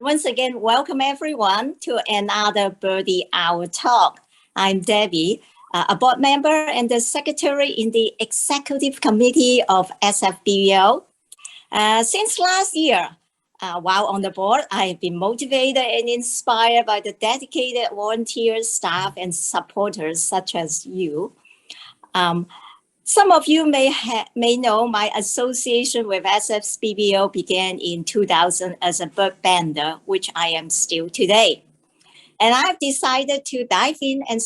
Once again, welcome everyone to another Birdie Hour Talk. I'm Debbie, a board member and the secretary in the executive committee of SFBBO. Since last year, while on the board, I have been motivated and inspired by the dedicated volunteers, staff, and supporters such as you. Some of you may know my association with SFBBO began in 2000 as a bird bander, which I am still today. And I've decided to dive in and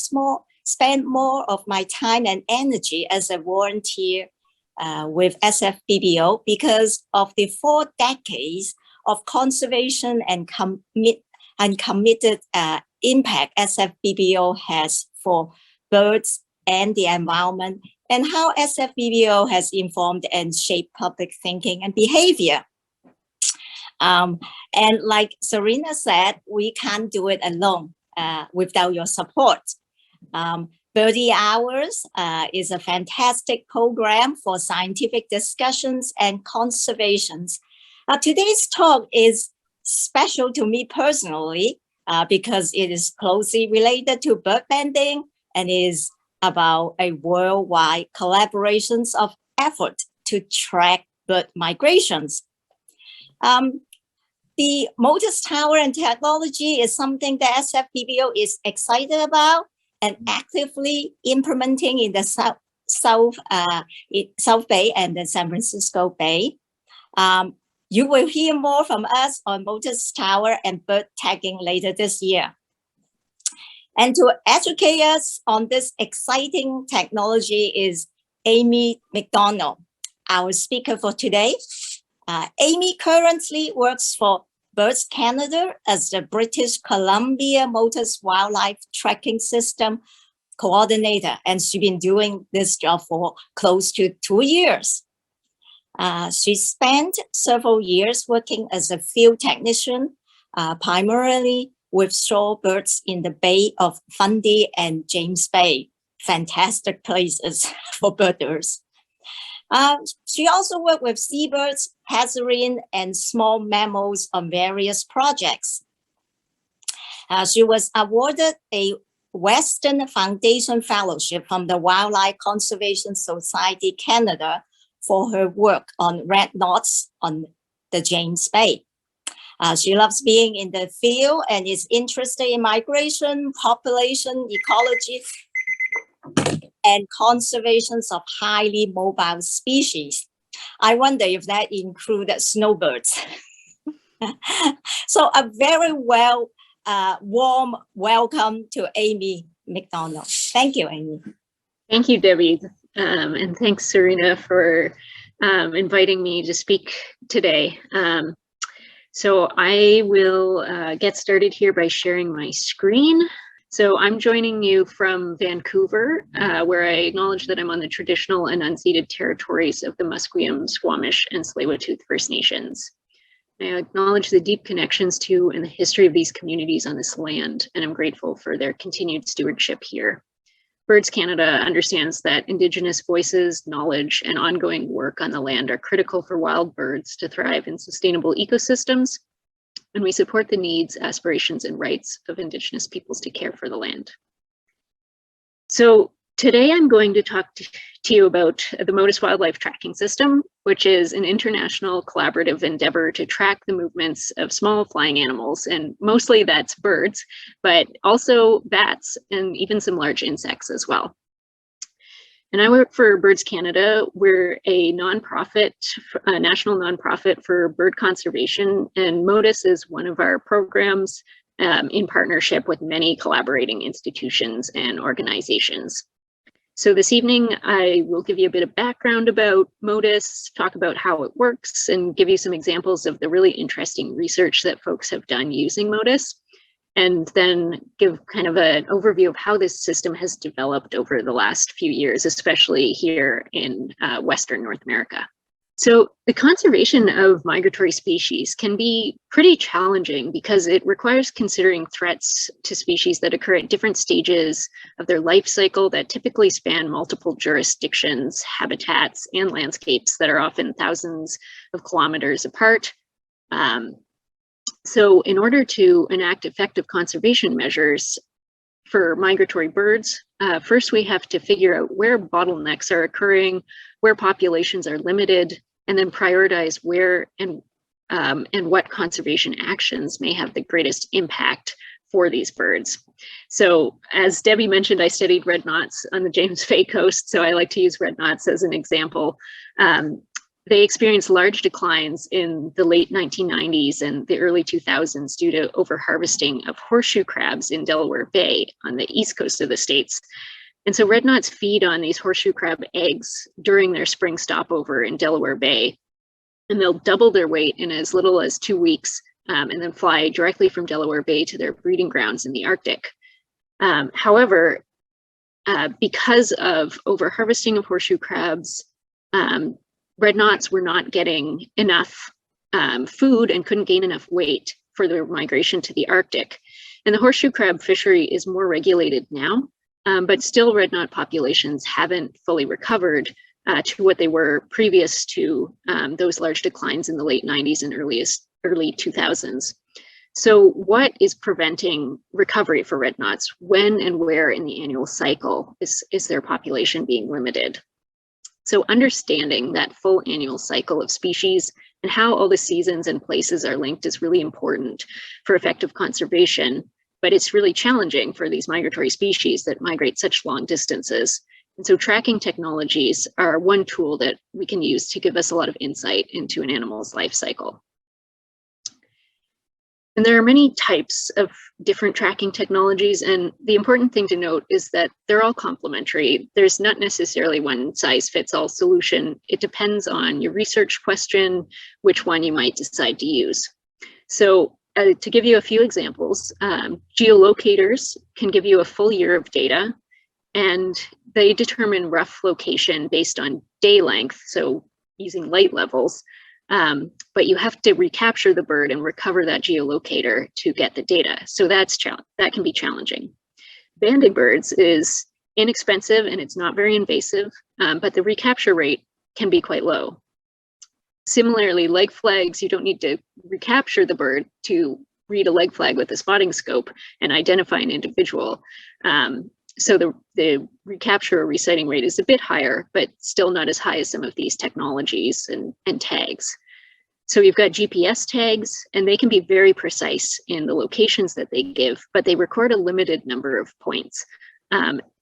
spend more of my time and energy as a volunteer with SFBBO because of the 4 decades of conservation and committed impact SFBBO has for birds and the environment, and how SFBBO has informed and shaped public thinking and behavior. And like Serena said, we can't do it alone without your support. Birdie Hours is a fantastic program for scientific discussions and conservations. Today's talk is special to me personally because it is closely related to bird banding and is about a worldwide collaborations of effort to track bird migrations. The Motus Tower and technology is something that SFBBO is excited about and actively implementing in the South Bay and the San Francisco Bay. You will hear more from us on Motus Tower and bird tagging later this year. And to educate us on this exciting technology is Amy McDonald, our speaker for today. Amy currently works for Birds Canada as the British Columbia Motus Wildlife Tracking System coordinator, and she's been doing this job for close to 2 years. She spent several years working as a field technician, primarily with shorebirds in the Bay of Fundy and James Bay, fantastic places for birders. She also worked with seabirds, passerine, and small mammals on various projects. She was awarded a Western Foundation Fellowship from the Wildlife Conservation Society Canada for her work on red knots on the James Bay. She loves being in the field and is interested in migration, population, ecology, and conservations of highly mobile species. I wonder if that included snowbirds. So a very warm welcome to Amy McDonald. Thank you, Amy. Thank you, Debbie. And thanks, Serena, for inviting me to speak today. So I will get started here by sharing my screen. So I'm joining you from Vancouver, where I acknowledge that I'm on the traditional and unceded territories of the Musqueam, Squamish, and Tsleil-Waututh First Nations. I acknowledge the deep connections to and the history of these communities on this land, and I'm grateful for their continued stewardship here. Birds Canada understands that Indigenous voices, knowledge, and ongoing work on the land are critical for wild birds to thrive in sustainable ecosystems, and we support the needs, aspirations, and rights of Indigenous peoples to care for the land. So today I'm going to talk to you about the Motus Wildlife Tracking System, which is an international collaborative endeavor to track the movements of small flying animals, and mostly that's birds, but also bats and even some large insects as well. And I work for Birds Canada. We're a nonprofit, a national nonprofit for bird conservation, and Motus is one of our programs in partnership with many collaborating institutions and organizations. So this evening, I will give you a bit of background about Motus, talk about how it works, and give you some examples of the really interesting research that folks have done using Motus, and then give kind of an overview of how this system has developed over the last few years, especially here in Western North America. So the conservation of migratory species can be pretty challenging because it requires considering threats to species that occur at different stages of their life cycle that typically span multiple jurisdictions, habitats, and landscapes that are often thousands of kilometers apart. So in order to enact effective conservation measures for migratory birds, first we have to figure out where bottlenecks are occurring, where populations are limited, and then prioritize where and what conservation actions may have the greatest impact for these birds. So as Debbie mentioned, I studied red knots on the James Bay coast, so I like to use red knots as an example. They experienced large declines in the late 1990s and the early 2000s due to overharvesting of horseshoe crabs in Delaware Bay on the east coast of the States. And so red knots feed on these horseshoe crab eggs during their spring stopover in Delaware Bay. And they'll double their weight in as little as 2 weeks and then fly directly from Delaware Bay to their breeding grounds in the Arctic. However, because of overharvesting of horseshoe crabs, red knots were not getting enough food and couldn't gain enough weight for their migration to the Arctic. And the horseshoe crab fishery is more regulated now, but still red knot populations haven't fully recovered to what they were previous to those large declines in the late 90s and early 2000s. So what is preventing recovery for red knots? When and where in the annual cycle is their population being limited? So understanding that full annual cycle of species and how all the seasons and places are linked is really important for effective conservation, but it's really challenging for these migratory species that migrate such long distances. And so tracking technologies are one tool that we can use to give us a lot of insight into an animal's life cycle. And there are many types of different tracking technologies, and the important thing to note is that they're all complementary. There's not necessarily one size fits all solution. It depends on your research question, which one you might decide to use. So to give you a few examples, geolocators can give you a full year of data, and they determine rough location based on day length, so using light levels. But you have to recapture the bird and recover that geolocator to get the data. So that can be challenging. Banded birds is inexpensive and it's not very invasive, but the recapture rate can be quite low. Similarly, leg flags, you don't need to recapture the bird to read a leg flag with a spotting scope and identify an individual. So the recapture or resighting rate is a bit higher, but still not as high as some of these technologies and tags. So you've got GPS tags, and they can be very precise in the locations that they give, but they record a limited number of points,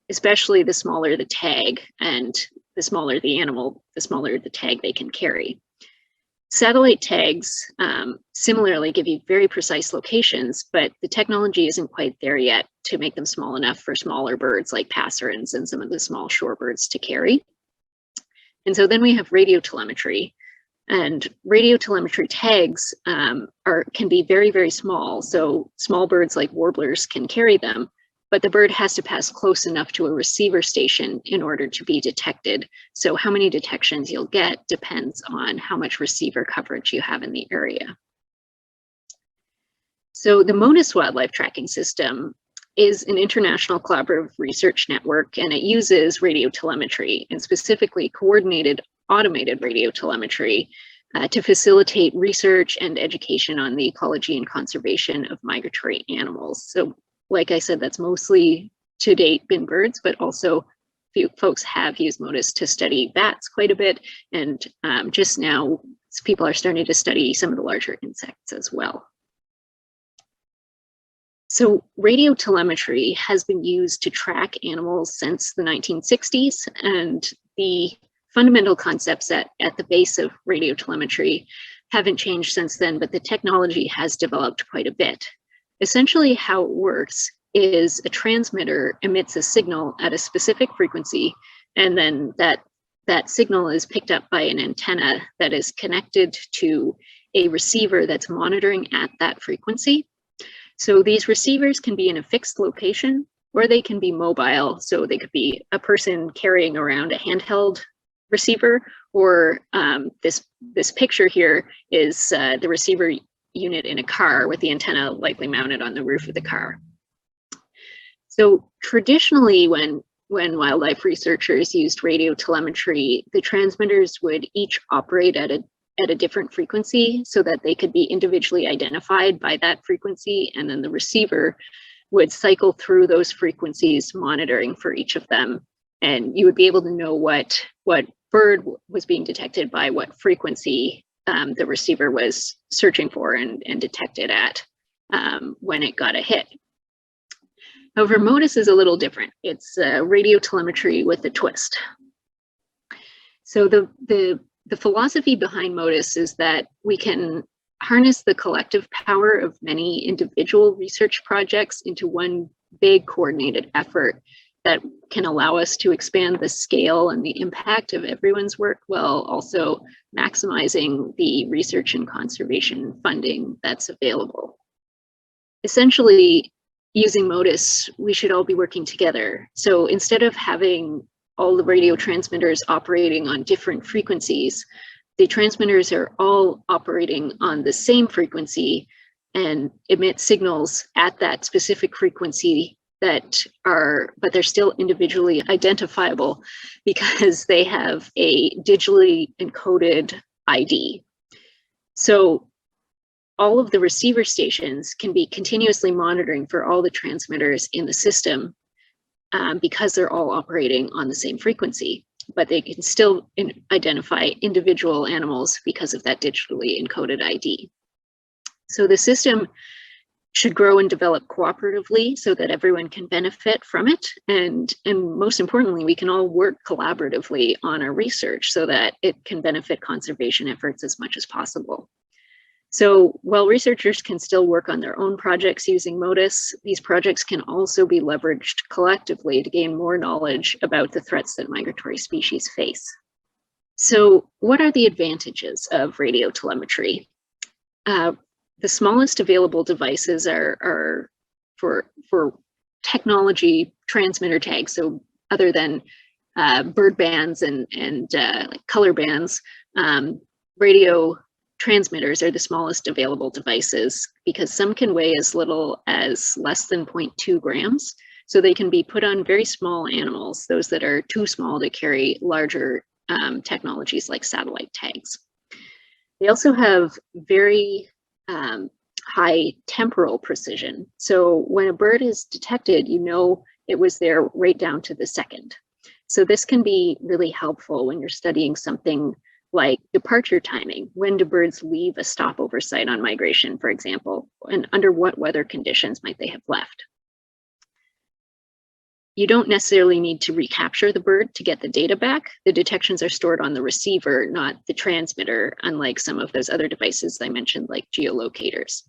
especially the smaller the tag and the smaller the animal, the smaller the tag they can carry. Satellite tags similarly give you very precise locations, but the technology isn't quite there yet to make them small enough for smaller birds like passerines and some of the small shorebirds to carry. And so then we have radio telemetry. And radio telemetry tags can be very, very small. So small birds like warblers can carry them, but the bird has to pass close enough to a receiver station in order to be detected. So how many detections you'll get depends on how much receiver coverage you have in the area. So the MODIS wildlife tracking system is an international collaborative research network, and it uses radio telemetry, and specifically coordinated automated radio telemetry to facilitate research and education on the ecology and conservation of migratory animals. So like I said, that's mostly to date been birds, but also few folks have used MODIS to study bats quite a bit. And just now, people are starting to study some of the larger insects as well. So radio telemetry has been used to track animals since the 1960s, and the fundamental concepts at the base of radio telemetry haven't changed since then, but the technology has developed quite a bit. Essentially, how it works is a transmitter emits a signal at a specific frequency, and then that signal is picked up by an antenna that is connected to a receiver that's monitoring at that frequency. So these receivers can be in a fixed location, or they can be mobile. So they could be a person carrying around a handheld receiver, or this picture here is the receiver unit in a car with the antenna likely mounted on the roof of the car. So traditionally, when wildlife researchers used radio telemetry, the transmitters would each operate at a at a different frequency so that they could be individually identified by that frequency, and then the receiver would cycle through those frequencies, monitoring for each of them, and you would be able to know what bird was being detected by what frequency the receiver was searching for and detected at when it got a hit. However, MODIS is a little different. It's radio telemetry with a twist. So the philosophy behind MODIS is that we can harness the collective power of many individual research projects into one big coordinated effort that can allow us to expand the scale and the impact of everyone's work while also maximizing the research and conservation funding that's available. Essentially, using MODIS, we should all be working together. So instead of having all the radio transmitters operating on different frequencies, the transmitters are all operating on the same frequency and emit signals at that specific frequency but they're still individually identifiable because they have a digitally encoded ID. So all of the receiver stations can be continuously monitoring for all the transmitters in the system because they're all operating on the same frequency, but they can still identify individual animals because of that digitally encoded ID. So the system should grow and develop cooperatively so that everyone can benefit from it. And most importantly, we can all work collaboratively on our research so that it can benefit conservation efforts as much as possible. So while researchers can still work on their own projects using MODIS, these projects can also be leveraged collectively to gain more knowledge about the threats that migratory species face. So what are the advantages of radio telemetry? The smallest available devices are for technology transmitter tags. So other than bird bands and like color bands, radio transmitters are the smallest available devices because some can weigh as little as less than 0.2 grams. So they can be put on very small animals, those that are too small to carry larger technologies like satellite tags. They also have very high temporal precision. So when a bird is detected, you know it was there right down to the second. So this can be really helpful when you're studying something like departure timing. When do birds leave a stopover site on migration, for example, and under what weather conditions might they have left? You don't necessarily need to recapture the bird to get the data back. The detections are stored on the receiver, not the transmitter, unlike some of those other devices I mentioned, like geolocators.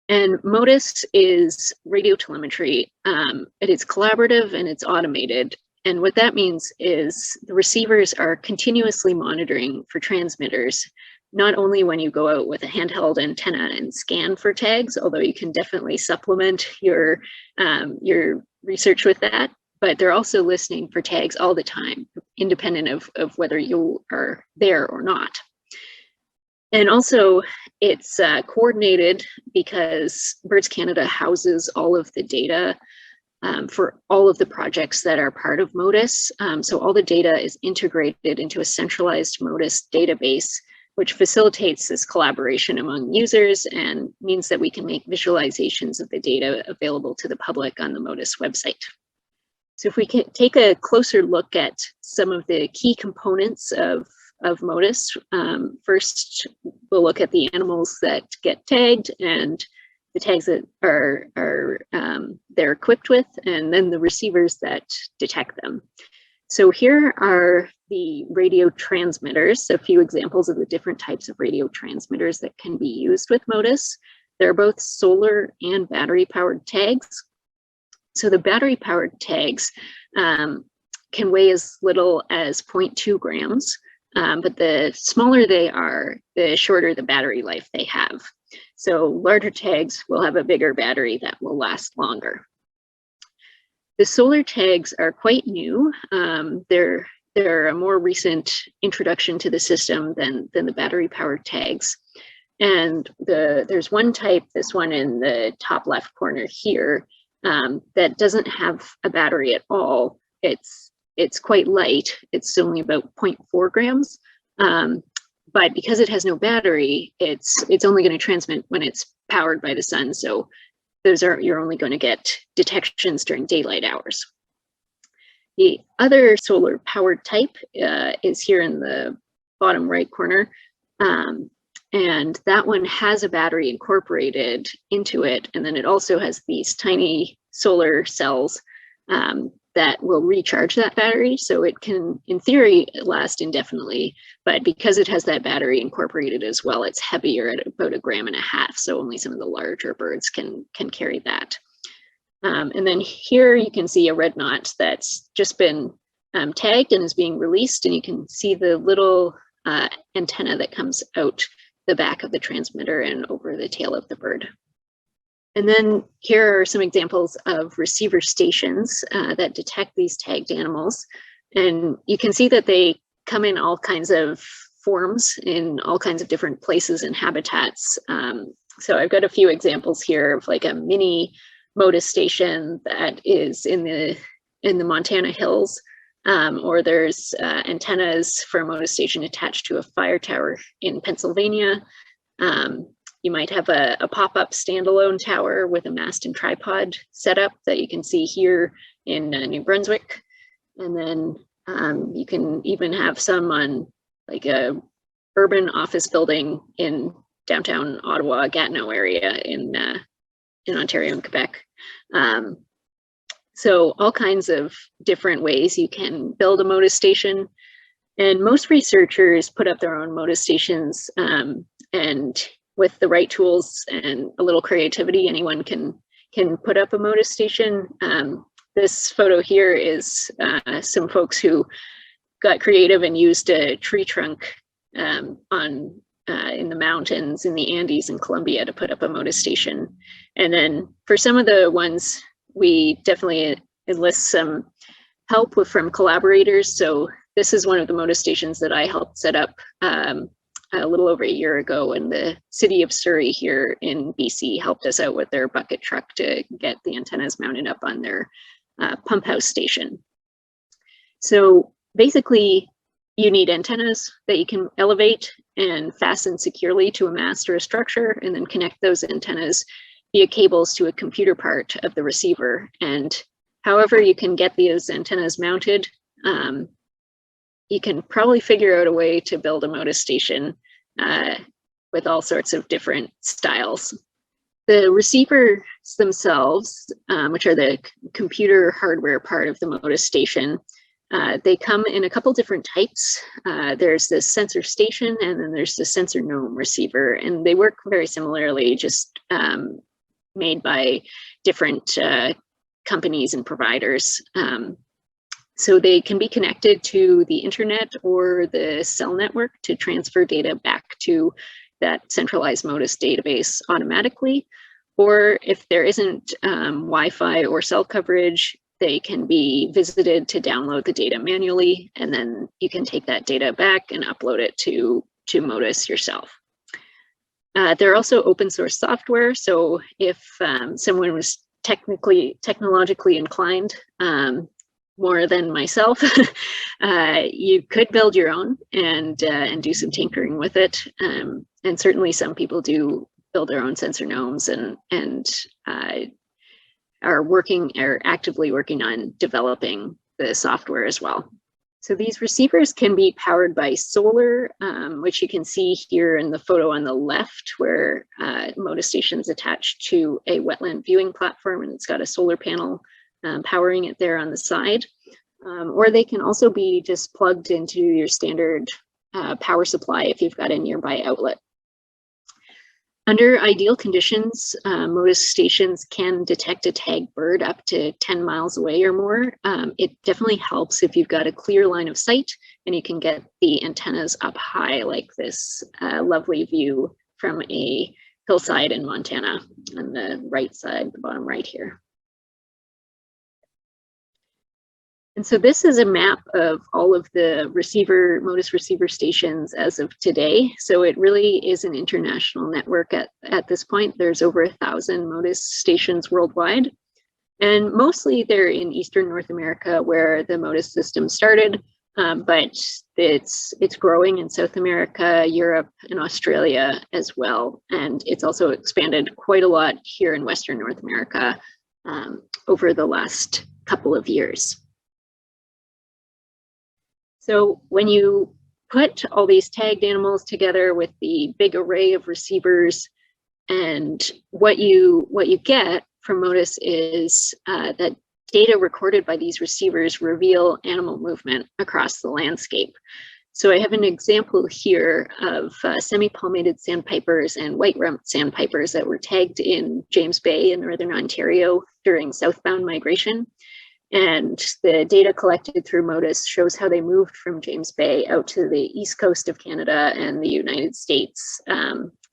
And MODIS is radio telemetry. It is collaborative and it's automated. And what that means is the receivers are continuously monitoring for transmitters, not only when you go out with a handheld antenna and scan for tags, although you can definitely supplement your research with that, but they're also listening for tags all the time, independent of whether you are there or not. And also it's coordinated because Birds Canada houses all of the data for all of the projects that are part of MODIS. So all the data is integrated into a centralized MODIS database, which facilitates this collaboration among users and means that we can make visualizations of the data available to the public on the MODIS website. So if we can take a closer look at some of the key components of MODIS, first we'll look at the animals that get tagged and the tags that they're equipped with, and then the receivers that detect them. So here are the radio transmitters, a few examples of the different types of radio transmitters that can be used with MODIS. They're both solar and battery powered tags. So the battery powered tags can weigh as little as 0.2 grams, but the smaller they are, the shorter the battery life they have. So larger tags will have a bigger battery that will last longer. The solar tags are quite new. They're a more recent introduction to the system than the battery-powered tags. And there's one type, this one in the top left corner here, that doesn't have a battery at all. It's quite light. It's only about 0.4 grams. but because it has no battery, it's only going to transmit when it's powered by the sun. So you're only going to get detections during daylight hours. The other solar powered type is here in the bottom right corner. And that one has a battery incorporated into it. And then it also has these tiny solar cells that will recharge that battery. So it can, in theory, last indefinitely, but because it has that battery incorporated as well, it's heavier at about 1.5 grams. So only some of the larger birds can carry that. And then here you can see a red knot that's just been tagged and is being released. And you can see the little antenna that comes out the back of the transmitter and over the tail of the bird. And then here are some examples of receiver stations that detect these tagged animals. And you can see that they come in all kinds of forms in all kinds of different places and habitats. So I've got a few examples here of like a mini MODIS station that is in the Montana hills, or there's antennas for a MODIS station attached to a fire tower in Pennsylvania. You might have a pop-up standalone tower with a mast and tripod setup that you can see here in New Brunswick. And then you can even have some on like a urban office building in downtown Ottawa, Gatineau area in Ontario and Quebec. So all kinds of different ways you can build a MODIS station. And most researchers put up their own MODIS stations, and with the right tools and a little creativity, anyone can put up a MODIS station. This photo here is some folks who got creative and used a tree trunk in the mountains in the Andes in Colombia to put up a MODIS station. And then for some of the ones, we definitely enlist some help from collaborators. So this is one of the MODIS stations that I helped set up a little over a year ago, and the city of Surrey here in BC helped us out with their bucket truck to get the antennas mounted up on their pump house station. So basically, you need antennas that you can elevate and fasten securely to a mast or a structure, and then connect those antennas via cables to a computer part of the receiver. And however you can get these antennas mounted, you can probably figure out a way to build a MODIS station with all sorts of different styles. The receivers themselves, which are the computer hardware part of the MODIS station, they come in a couple different types. There's the sensor station, and then there's the sensor gnome receiver, and they work very similarly, just made by different companies and providers. So they can be connected to the internet or the cell network to transfer data back to that centralized MODIS database automatically. Or if there isn't Wi-Fi or cell coverage, they can be visited to download the data manually, and then you can take that data back and upload it to MODIS yourself. They're also open source software, so if someone was technologically inclined, more than myself, you could build your own and do some tinkering with it. And certainly some people do build their own sensor gnomes and are actively working on developing the software as well. So these receivers can be powered by solar, which you can see here in the photo on the left, where MODIS station is attached to a wetland viewing platform, and it's got a solar panel powering it there on the side. Or they can also be just plugged into your standard power supply if you've got a nearby outlet. Under ideal conditions, MODIS stations can detect a tagged bird up to 10 miles away or more. It definitely helps if you've got a clear line of sight and you can get the antennas up high, like this lovely view from a hillside in Montana on the right side, the bottom right here. And so this is a map of all of the MODIS receiver stations as of today. So it really is an international network at this point. There's over 1,000 MODIS stations worldwide. And mostly they're in Eastern North America, where the MODIS system started. but it's growing in South America, Europe, and Australia as well. And it's also expanded quite a lot here in Western North America over the last couple of years. So when you put all these tagged animals together with the big array of receivers, and what you get from MODIS is that data recorded by these receivers reveal animal movement across the landscape. So I have an example here of semi-palmated sandpipers and white-rumped sandpipers that were tagged in James Bay in Northern Ontario during southbound migration. And the data collected through MODIS shows how they moved from James Bay out to the east coast of Canada and the United States,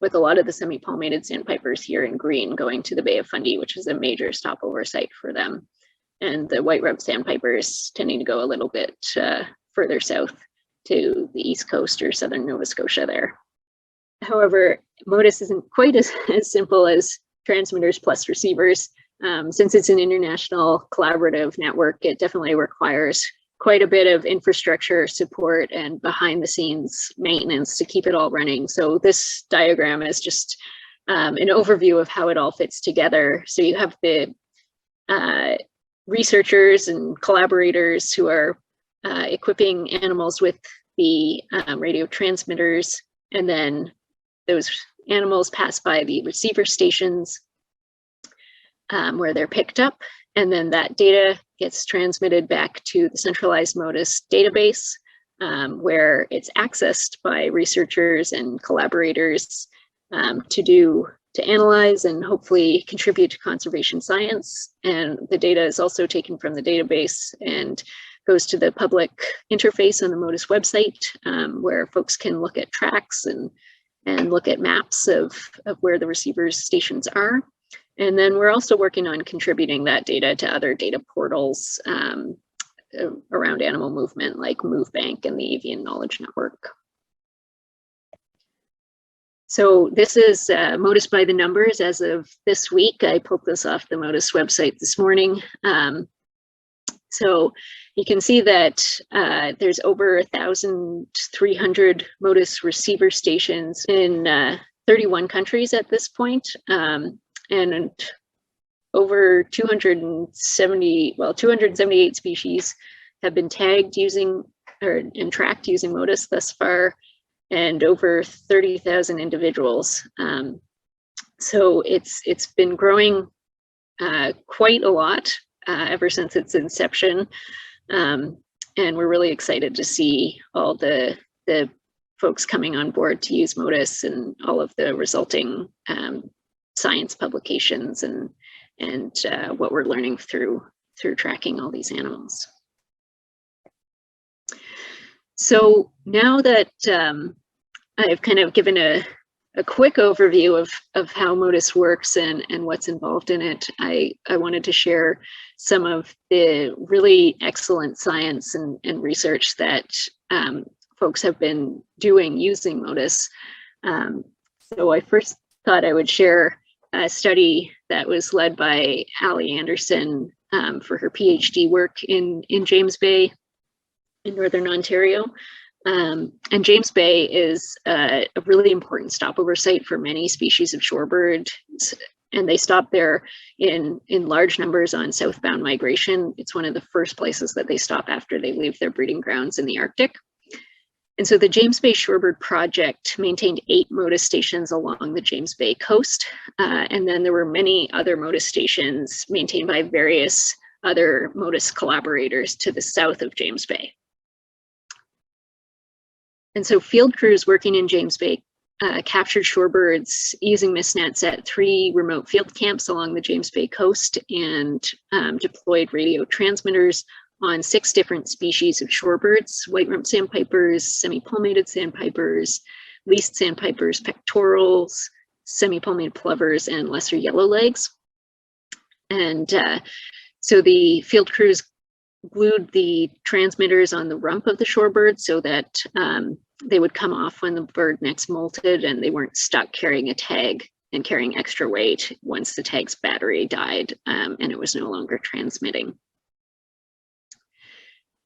with a lot of the semi-palmated sandpipers here in green going to the Bay of Fundy, which is a major stopover site for them. And the white-rumped sandpipers tending to go a little bit further south to the east coast or southern Nova Scotia there. However, MODIS isn't quite as simple as transmitters plus receivers. Since it's an international collaborative network, it definitely requires quite a bit of infrastructure support and behind the scenes maintenance to keep it all running. So this diagram is just an overview of how it all fits together. So you have the researchers and collaborators who are equipping animals with the radio transmitters, and then those animals pass by the receiver stations where they're picked up, and then that data gets transmitted back to the centralized MODIS database, where it's accessed by researchers and collaborators to analyze and hopefully contribute to conservation science. And the data is also taken from the database and goes to the public interface on the MODIS website, where folks can look at tracks and look at maps of where the receivers stations are. And then we're also working on contributing that data to other data portals around animal movement, like MoveBank and the Avian Knowledge Network. So this is MODIS by the numbers as of this week. I pulled this off the MODIS website this morning. So you can see that there's over 1,300 MODIS receiver stations in 31 countries at this point. And over 278 species have been tagged using and tracked using MODIS thus far, and over 30,000 individuals. So it's been growing quite a lot ever since its inception, and we're really excited to see all the folks coming on board to use MODIS and all of the resulting science publications and what we're learning through tracking all these animals. So now that I've kind of given a quick overview of how MODIS works and what's involved in it, I wanted to share some of the really excellent science and research that folks have been doing using MODIS. So I first thought I would share a study that was led by Ali Anderson for her PhD work in James Bay in Northern Ontario. And James Bay is a really important stopover site for many species of shorebirds, and they stop there in large numbers on southbound migration. It's one of the first places that they stop after they leave their breeding grounds in the Arctic. And so the James Bay Shorebird Project maintained 8 MODIS stations along the James Bay coast. And then there were many other MODIS stations maintained by various other MODIS collaborators to the south of James Bay. And so field crews working in James Bay captured shorebirds using MISNets at 3 remote field camps along the James Bay coast, and deployed radio transmitters on 6 different species of shorebirds: white-rumped sandpipers, semi-palmated sandpipers, least sandpipers, pectorals, semi-palmated plovers, and lesser yellowlegs. And so the field crews glued the transmitters on the rump of the shorebird so that they would come off when the bird next molted, and they weren't stuck carrying a tag and carrying extra weight once the tag's battery died and it was no longer transmitting.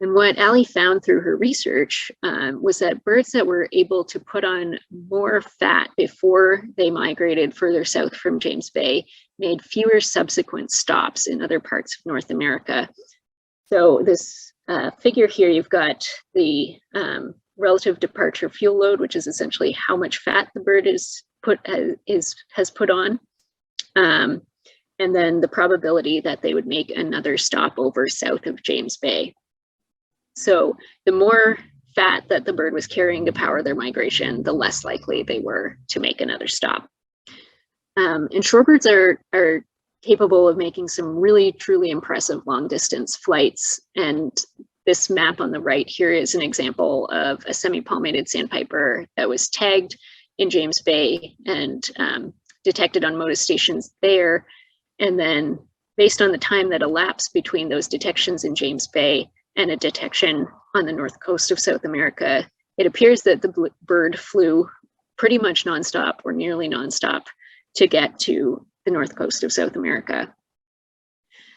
And what Ali found through her research was that birds that were able to put on more fat before they migrated further south from James Bay made fewer subsequent stops in other parts of North America. So this figure here, you've got the relative departure fuel load, which is essentially how much fat the bird has put on. And then the probability that they would make another stopover south of James Bay. So the more fat that the bird was carrying to power their migration, the less likely they were to make another stop. And shorebirds are capable of making some really, truly impressive long distance flights. And this map on the right here is an example of a semi-palmated sandpiper that was tagged in James Bay and detected on MODIS stations there. And then based on the time that elapsed between those detections in James Bay and a detection on the north coast of South America, it appears that the bird flew pretty much nonstop or nearly nonstop to get to the north coast of South America.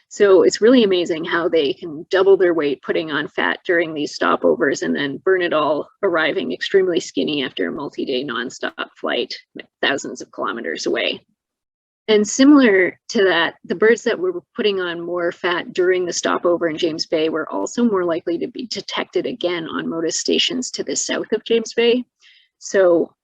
So it's really amazing how they can double their weight putting on fat during these stopovers and then burn it all, arriving extremely skinny after a multi-day nonstop flight thousands of kilometers away. And similar to that, the birds that were putting on more fat during the stopover in James Bay were also more likely to be detected again on MODIS stations to the south of James Bay. So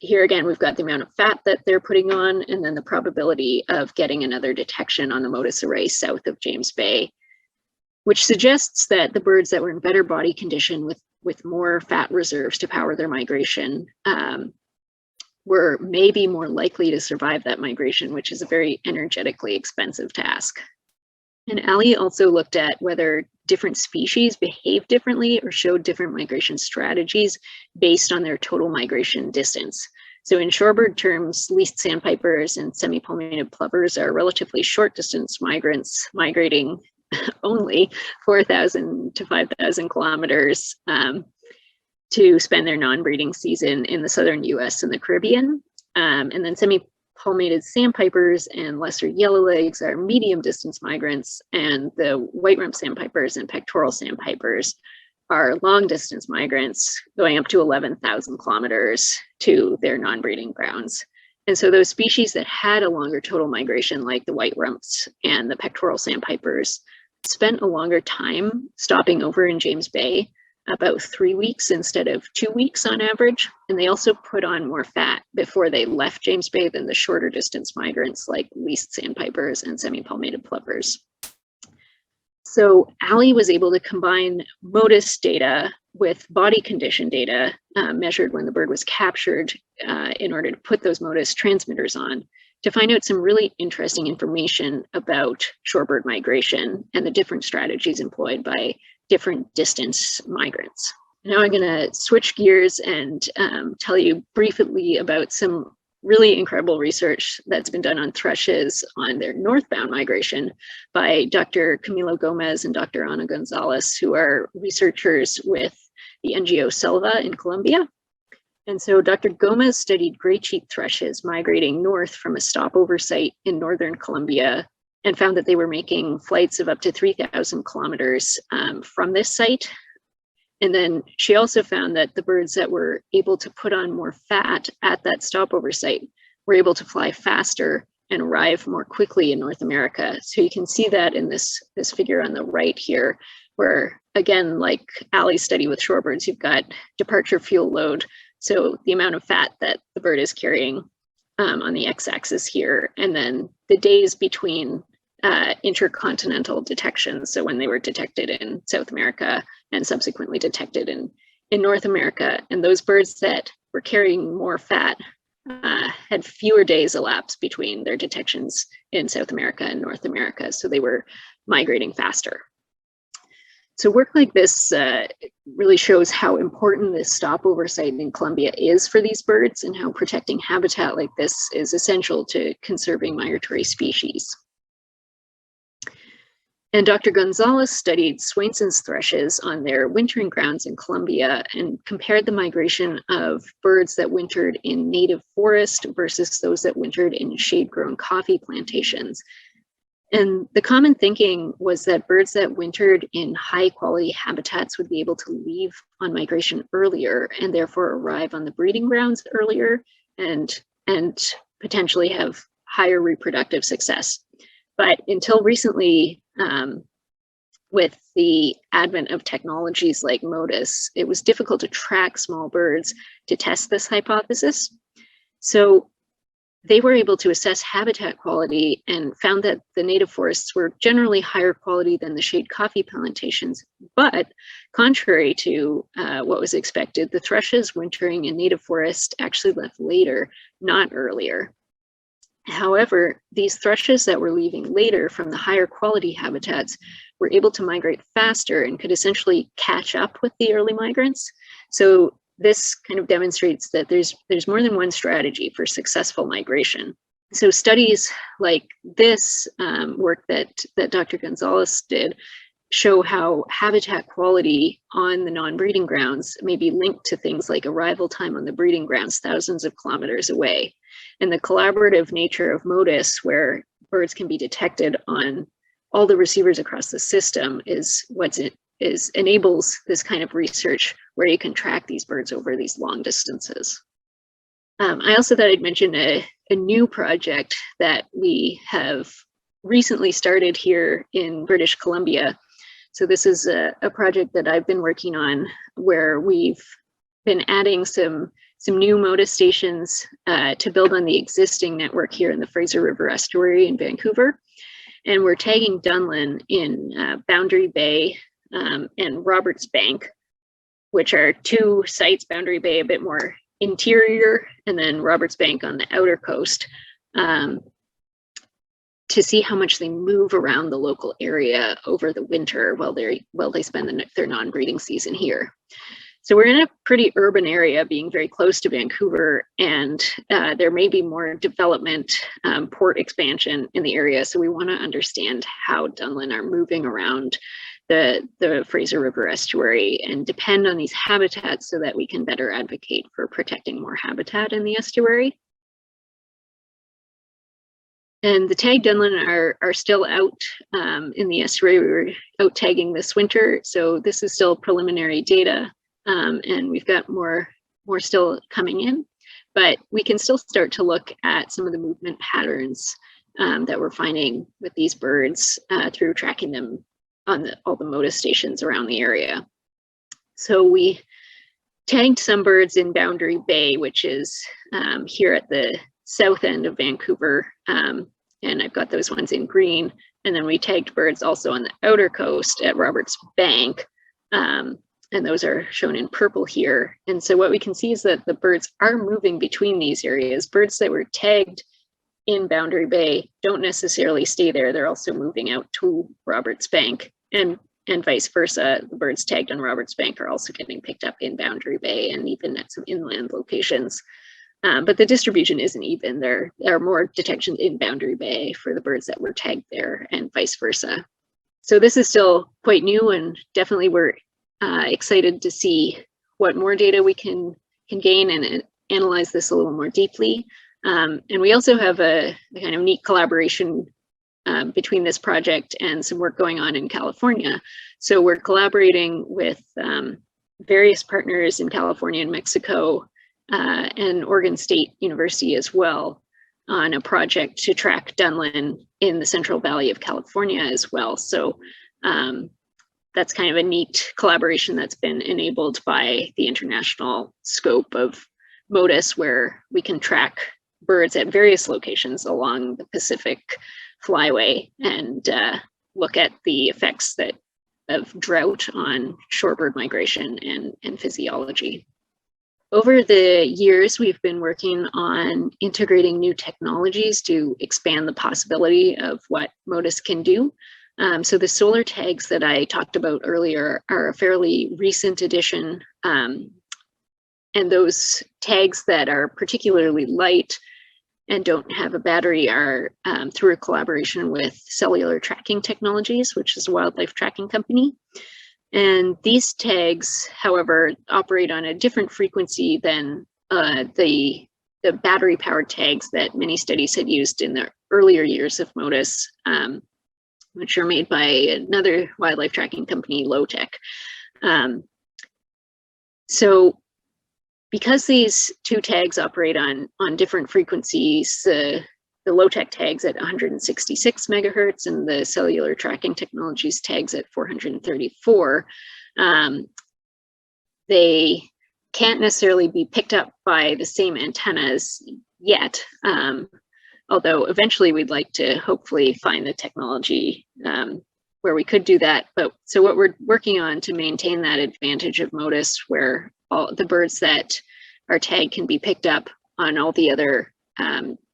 here again, we've got the amount of fat that they're putting on and then the probability of getting another detection on the MODIS array south of James Bay, which suggests that the birds that were in better body condition with more fat reserves to power their migration were maybe more likely to survive that migration, which is a very energetically expensive task. And Ali also looked at whether different species behave differently or showed different migration strategies based on their total migration distance. So in shorebird terms, least sandpipers and semi-palmated plovers are relatively short distance migrants migrating only 4,000 to 5,000 kilometers to spend their non-breeding season in the southern US and the Caribbean. And then semi-palmated sandpipers and lesser yellowlegs are medium distance migrants, and the white rump sandpipers and pectoral sandpipers are long distance migrants going up to 11,000 kilometers to their non-breeding grounds. And so those species that had a longer total migration, like the white rumps and the pectoral sandpipers, spent a longer time stopping over in James Bay, about 3 weeks instead of 2 weeks on average. And they also put on more fat before they left James Bay than the shorter distance migrants like least sandpipers and semi-palmated plovers. So Ali was able to combine MODIS data with body condition data measured when the bird was captured in order to put those MODIS transmitters on to find out some really interesting information about shorebird migration and the different strategies employed by different distance migrants. Now I'm going to switch gears and tell you briefly about some really incredible research that's been done on thrushes on their northbound migration by Dr. Camilo Gomez and Dr. Ana Gonzalez, who are researchers with the NGO Selva in Colombia. And so Dr. Gomez studied gray-cheeked thrushes migrating north from a stopover site in northern Colombia and found that they were making flights of up to 3,000 kilometers from this site. And then she also found that the birds that were able to put on more fat at that stopover site were able to fly faster and arrive more quickly in North America. So you can see that in this figure on the right here, where again, like Ali's study with shorebirds, you've got departure fuel load. So the amount of fat that the bird is carrying on the x-axis here, and then the days between intercontinental detections. So when they were detected in South America and subsequently detected in North America. And those birds that were carrying more fat had fewer days elapsed between their detections in South America and North America. So they were migrating faster. So work like this really shows how important this stopover site in Colombia is for these birds and how protecting habitat like this is essential to conserving migratory species. And Dr. Gonzalez studied Swainson's thrushes on their wintering grounds in Colombia and compared the migration of birds that wintered in native forest versus those that wintered in shade-grown coffee plantations. And the common thinking was that birds that wintered in high quality habitats would be able to leave on migration earlier and therefore arrive on the breeding grounds earlier and potentially have higher reproductive success. But until recently, with the advent of technologies like MODIS, it was difficult to track small birds to test this hypothesis. So they were able to assess habitat quality and found that the native forests were generally higher quality than the shade coffee plantations. But contrary to what was expected, the thrushes wintering in native forest actually left later, not earlier. However, these thrushes that were leaving later from the higher quality habitats were able to migrate faster and could essentially catch up with the early migrants. So this kind of demonstrates that there's more than one strategy for successful migration. So studies like this work that Dr. Gonzalez did show how habitat quality on the non-breeding grounds may be linked to things like arrival time on the breeding grounds thousands of kilometers away. And the collaborative nature of MODIS, where birds can be detected on all the receivers across the system, is what enables this kind of research where you can track these birds over these long distances. I also thought I'd mention a new project that we have recently started here in British Columbia. So this is a project that I've been working on where we've been adding some new MODIS stations to build on the existing network here in the Fraser River Estuary in Vancouver. And we're tagging Dunlin in Boundary Bay and Roberts Bank, which are two sites, Boundary Bay a bit more interior, and then Roberts Bank on the outer coast, to see how much they move around the local area over the winter while they spend their non-breeding season here. So we're in a pretty urban area, being very close to Vancouver, and there may be more development, port expansion in the area. So we want to understand how Dunlin are moving around the Fraser River Estuary and depend on these habitats so that we can better advocate for protecting more habitat in the estuary. And the tagged Dunlin are still out in the estuary. We were out tagging this winter, so this is still preliminary data. And we've got more still coming in, but we can still start to look at some of the movement patterns that we're finding with these birds through tracking them on all the MODIS stations around the area. So we tagged some birds in Boundary Bay, which is here at the south end of Vancouver, and I've got those ones in green. And then we tagged birds also on the outer coast at Roberts Bank. And those are shown in purple here. And so what we can see is that the birds are moving between these areas. Birds that were tagged in Boundary Bay don't necessarily stay there. They're also moving out to Roberts Bank, and vice versa. The birds tagged on Roberts Bank are also getting picked up in Boundary Bay and even at some inland locations. But the distribution isn't even. There are more detections in Boundary Bay for the birds that were tagged there and vice versa. So this is still quite new, and definitely we're excited to see what more data we can gain and analyze this a little more deeply. And we also have a kind of neat collaboration between this project and some work going on in California. So we're collaborating with various partners in California and Mexico and Oregon State University as well on a project to track Dunlin in the Central Valley of California as well. So that's kind of a neat collaboration that's been enabled by the international scope of MODIS, where we can track birds at various locations along the Pacific Flyway and look at the effects of drought on shorebird migration and physiology. Over the years, we've been working on integrating new technologies to expand the possibility of what MODIS can do. So the solar tags that I talked about earlier are a fairly recent addition, and those tags that are particularly light and don't have a battery are through a collaboration with Cellular Tracking Technologies, which is a wildlife tracking company. And these tags, however, operate on a different frequency than the battery-powered tags that many studies had used in the earlier years of MODIS. which are made by another wildlife tracking company, Lowtech. So because these two tags operate on different frequencies, the Lowtech tags at 166 megahertz and the Cellular Tracking Technologies tags at 434, they can't necessarily be picked up by the same antennas yet, although eventually we'd like to hopefully find the technology where we could do that. But so what we're working on to maintain that advantage of MODIS, where all the birds that are tagged can be picked up on all the other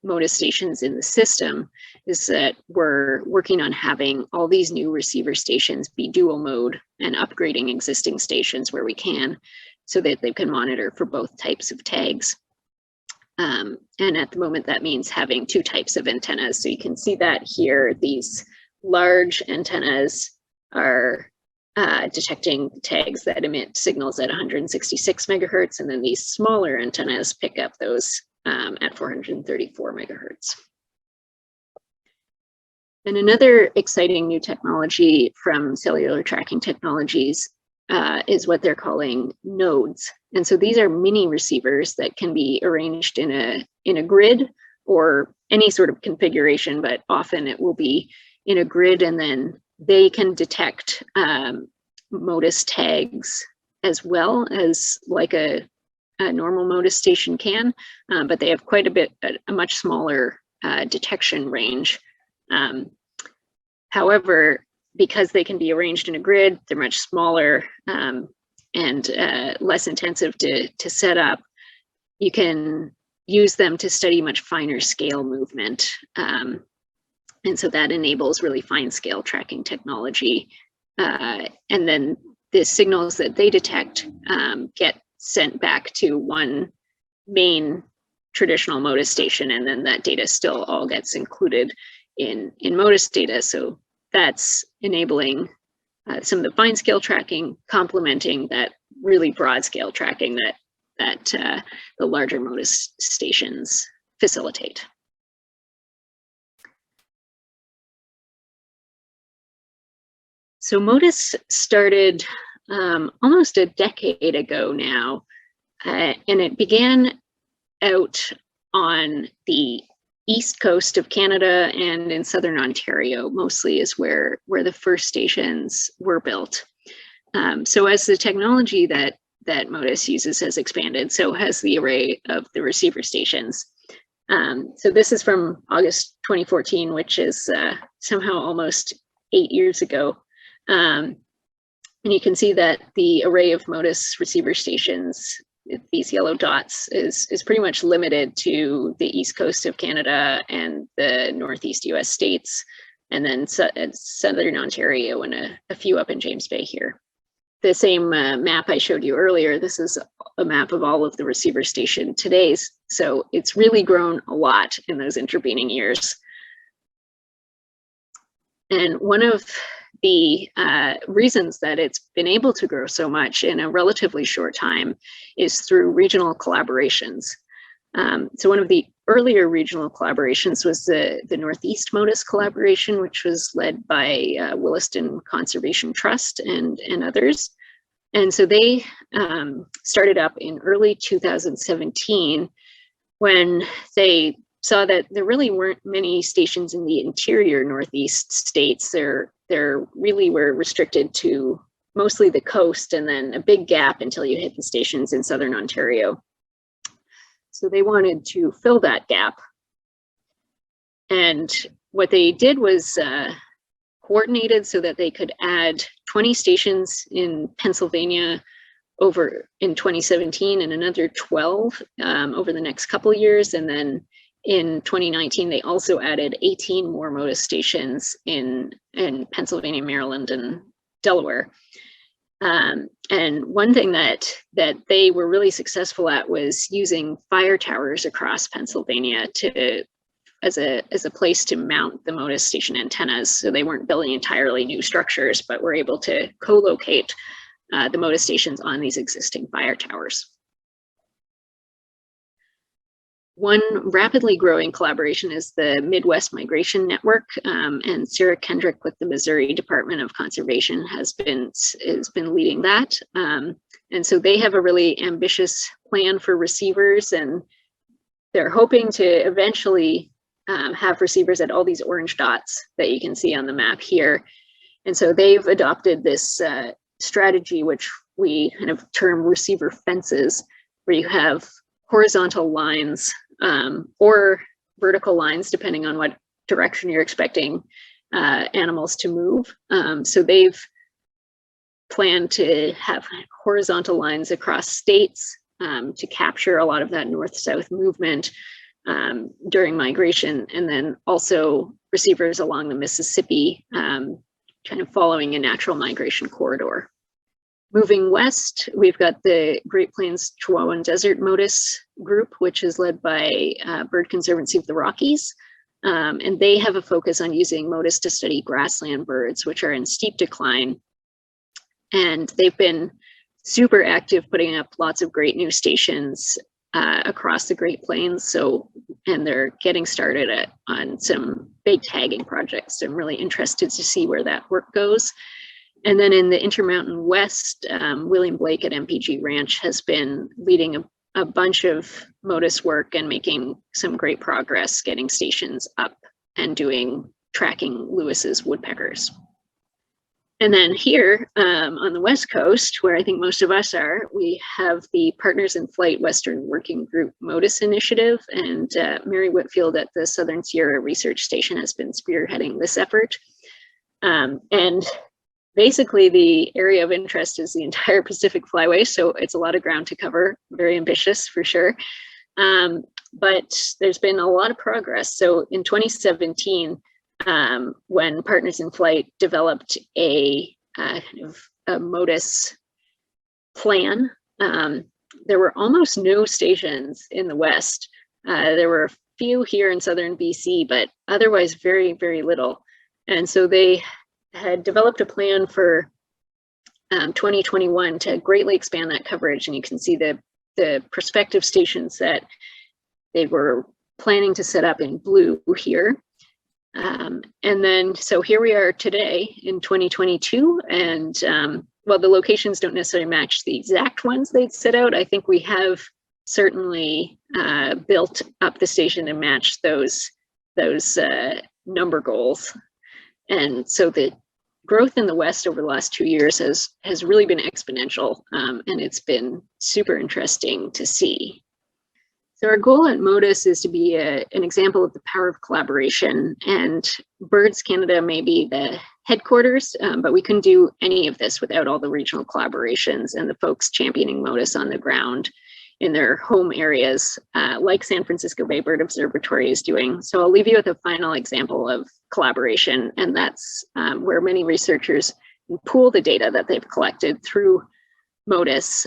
MODIS stations in the system, is that we're working on having all these new receiver stations be dual mode and upgrading existing stations where we can, so that they can monitor for both types of tags. And at the moment, that means having two types of antennas. So you can see that here, these large antennas are detecting tags that emit signals at 166 megahertz, and then these smaller antennas pick up those at 434 megahertz. And another exciting new technology from Cellular Tracking Technologies is what they're calling nodes. And so these are mini receivers that can be arranged in a grid or any sort of configuration, but often it will be in a grid, and then they can detect MODIS tags as well as like a normal MODIS station can, but they have quite a much smaller detection range. However, because they can be arranged in a grid, they're much smaller and less intensive to set up. You can use them to study much finer scale movement. And so that enables really fine scale tracking technology. And then the signals that they detect get sent back to one main traditional MODIS station, and then that data still all gets included in MODIS data. So that's enabling some of the fine scale tracking, complementing that really broad scale tracking that the larger MODIS stations facilitate. So MODIS started almost a decade ago now, and it began out on the east coast of Canada and in southern Ontario, mostly is where the first stations were built. So as the technology that MODIS uses has expanded, so has the array of the receiver stations. So this is from August 2014, which is somehow almost 8 years ago. And you can see that the array of MODIS receiver stations, these yellow dots, is pretty much limited to the east coast of Canada and the northeast US states, and then southern Ontario and a few up in James Bay here. The same map I showed you earlier, this is a map of all of the receiver station today's. So it's really grown a lot in those intervening years. And one of the reasons that it's been able to grow so much in a relatively short time is through regional collaborations. So one of the earlier regional collaborations was the Northeast MODIS collaboration, which was led by Williston Conservation Trust and others. And so they started up in early 2017 when they saw that there really weren't many stations in the interior Northeast states. There really were restricted to mostly the coast, and then a big gap until you hit the stations in southern Ontario. So they wanted to fill that gap. And what they did was coordinated so that they could add 20 stations in Pennsylvania over in 2017 and another 12 over the next couple of years. And then in 2019, they also added 18 more MODIS stations in Pennsylvania, Maryland, and Delaware. And one thing that they were really successful at was using fire towers across Pennsylvania as a place to mount the MODIS station antennas. So they weren't building entirely new structures, but were able to co-locate the MODIS stations on these existing fire towers. One rapidly growing collaboration is the Midwest Migration Network, and Sarah Kendrick with the Missouri Department of Conservation has been leading that. And so they have a really ambitious plan for receivers, and they're hoping to eventually have receivers at all these orange dots that you can see on the map here. And so they've adopted this strategy, which we kind of term receiver fences, where you have horizontal lines or vertical lines, depending on what direction you're expecting animals to move. So they've planned to have horizontal lines across states to capture a lot of that north-south movement during migration, and then also receivers along the Mississippi, kind of following a natural migration corridor. Moving west, we've got the Great Plains Chihuahuan Desert Motus group, which is led by Bird Conservancy of the Rockies. And they have a focus on using Motus to study grassland birds, which are in steep decline. And they've been super active, putting up lots of great new stations across the Great Plains. And they're getting started on some big tagging projects. I'm really interested to see where that work goes. And then in the Intermountain West, William Blake at MPG Ranch has been leading a bunch of Motus work and making some great progress getting stations up and tracking Lewis's woodpeckers. And then here on the West Coast, where I think most of us are, we have the Partners in Flight Western Working Group Motus Initiative, and Mary Whitfield at the Southern Sierra Research Station has been spearheading this effort. And basically, the area of interest is the entire Pacific Flyway, so it's a lot of ground to cover, very ambitious for sure. But there's been a lot of progress. So in 2017, when Partners in Flight developed a Motus plan, there were almost no stations in the West. There were a few here in southern BC, but otherwise very, very little. And so they had developed a plan for 2021 to greatly expand that coverage. And you can see the prospective stations that they were planning to set up in blue here. And then, so here we are today in 2022, and while the locations don't necessarily match the exact ones they'd set out, I think we have certainly built up the station to match those number goals. And so the growth in the West over the last 2 years has really been exponential, and it's been super interesting to see. So our goal at Motus is to be an example of the power of collaboration, and Birds Canada may be the headquarters, but we couldn't do any of this without all the regional collaborations and the folks championing Motus on the ground in their home areas, like San Francisco Bay Bird Observatory is doing. So I'll leave you with a final example of collaboration, and that's where many researchers pool the data that they've collected through Motus.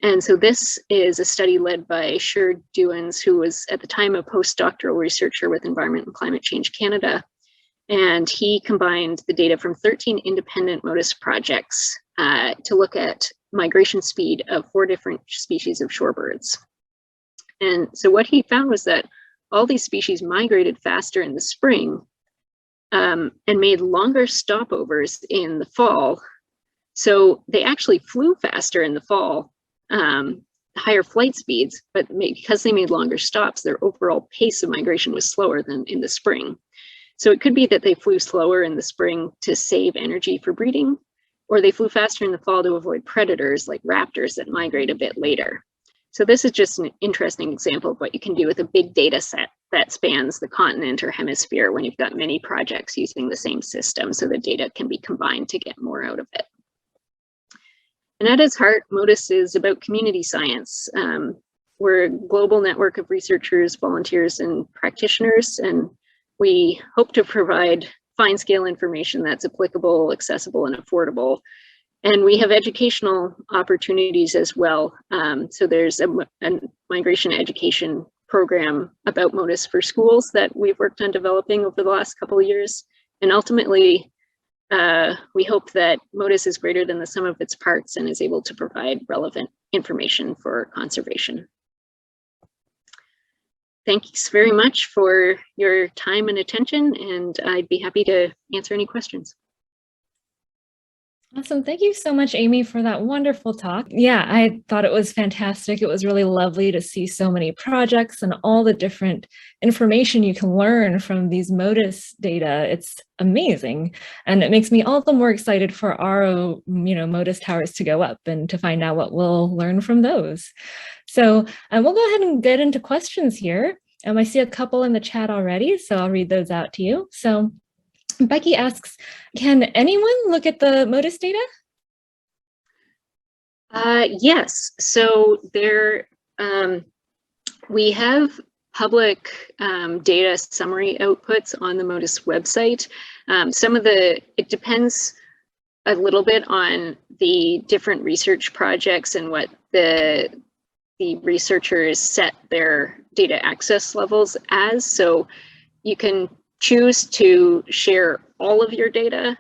And so this is a study led by Sjoerd Douwens, who was at the time a postdoctoral researcher with Environment and Climate Change Canada. And he combined the data from 13 independent Motus projects to look at migration speed of 4 different species of shorebirds. And so what he found was that all these species migrated faster in the spring and made longer stopovers in the fall. So they actually flew faster in the fall, higher flight speeds, but because they made longer stops, their overall pace of migration was slower than in the spring. So it could be that they flew slower in the spring to save energy for breeding, or they flew faster in the fall to avoid predators like raptors that migrate a bit later. So this is just an interesting example of what you can do with a big data set that spans the continent or hemisphere when you've got many projects using the same system, so the data can be combined to get more out of it. And at its heart, Motus is about community science. We're a global network of researchers, volunteers, and practitioners, and we hope to provide fine-scale information that's applicable, accessible, and affordable. And we have educational opportunities as well. So there's a migration education program about Motus for schools that we've worked on developing over the last couple of years. And ultimately, we hope that Motus is greater than the sum of its parts and is able to provide relevant information for conservation. thanks very much for your time and attention, and I'd be happy to answer any questions. Awesome. Thank you so much, Amy, for that wonderful talk. Yeah, I thought it was fantastic. It was really lovely to see so many projects and all the different information you can learn from these MODIS data. It's amazing. And it makes me all the more excited for our, MODIS towers to go up and to find out what we'll learn from those. So we'll go ahead and get into questions here. I see a couple in the chat already, so I'll read those out to you. So Becky asks, can anyone look at the MODIS data? Yes, so there, we have public data summary outputs on the MODIS website. It depends a little bit on the different research projects and what the researchers set their data access levels as. So you can choose to share all of your data,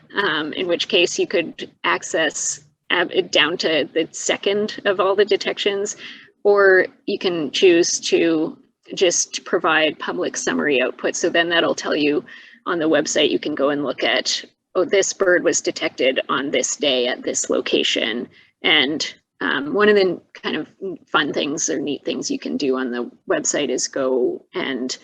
in which case you could access it down to the second of all the detections, or you can choose to just provide public summary output. So then that'll tell you on the website, you can go and look at, oh, this bird was detected on this day at this location. And one of the kind of fun things or neat things you can do on the website is go and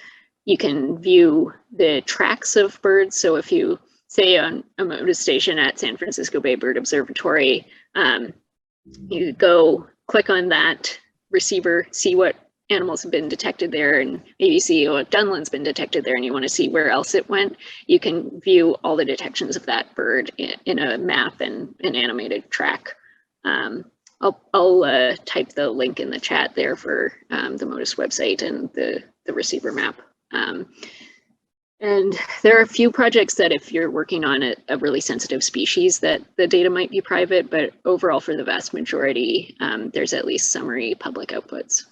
you can view the tracks of birds. So if you say on a MODIS station at San Francisco Bay Bird Observatory, you go click on that receiver, see what animals have been detected there, and maybe see what Dunlind's been detected there, and you want to see where else it went. You can view all the detections of that bird in a map and an animated track. I'll type the link in the chat there for the MODIS website and the receiver map. And there are a few projects that if you're working on a really sensitive species that the data might be private, but overall for the vast majority, there's at least summary public outputs.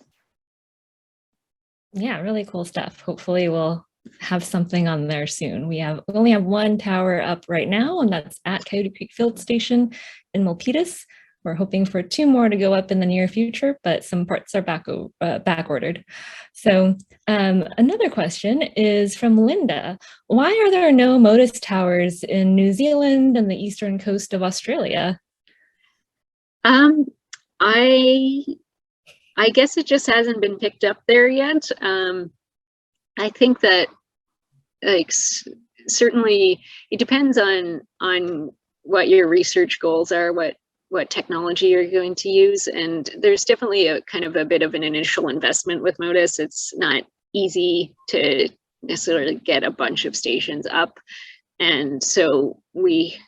Yeah, really cool stuff. Hopefully we'll have something on there soon. We only have one tower up right now, and that's at Coyote Creek Field Station in Milpitas. We're hoping for 2 more to go up in the near future, but some parts are back ordered. So another question is from Linda. Why are there no MODIS towers in New Zealand and the eastern coast of Australia? I guess it just hasn't been picked up there yet. I think that certainly it depends on what your research goals are, what technology you're going to use. And there's definitely a kind of a bit of an initial investment with MODIS. It's not easy to necessarily get a bunch of stations up. And so we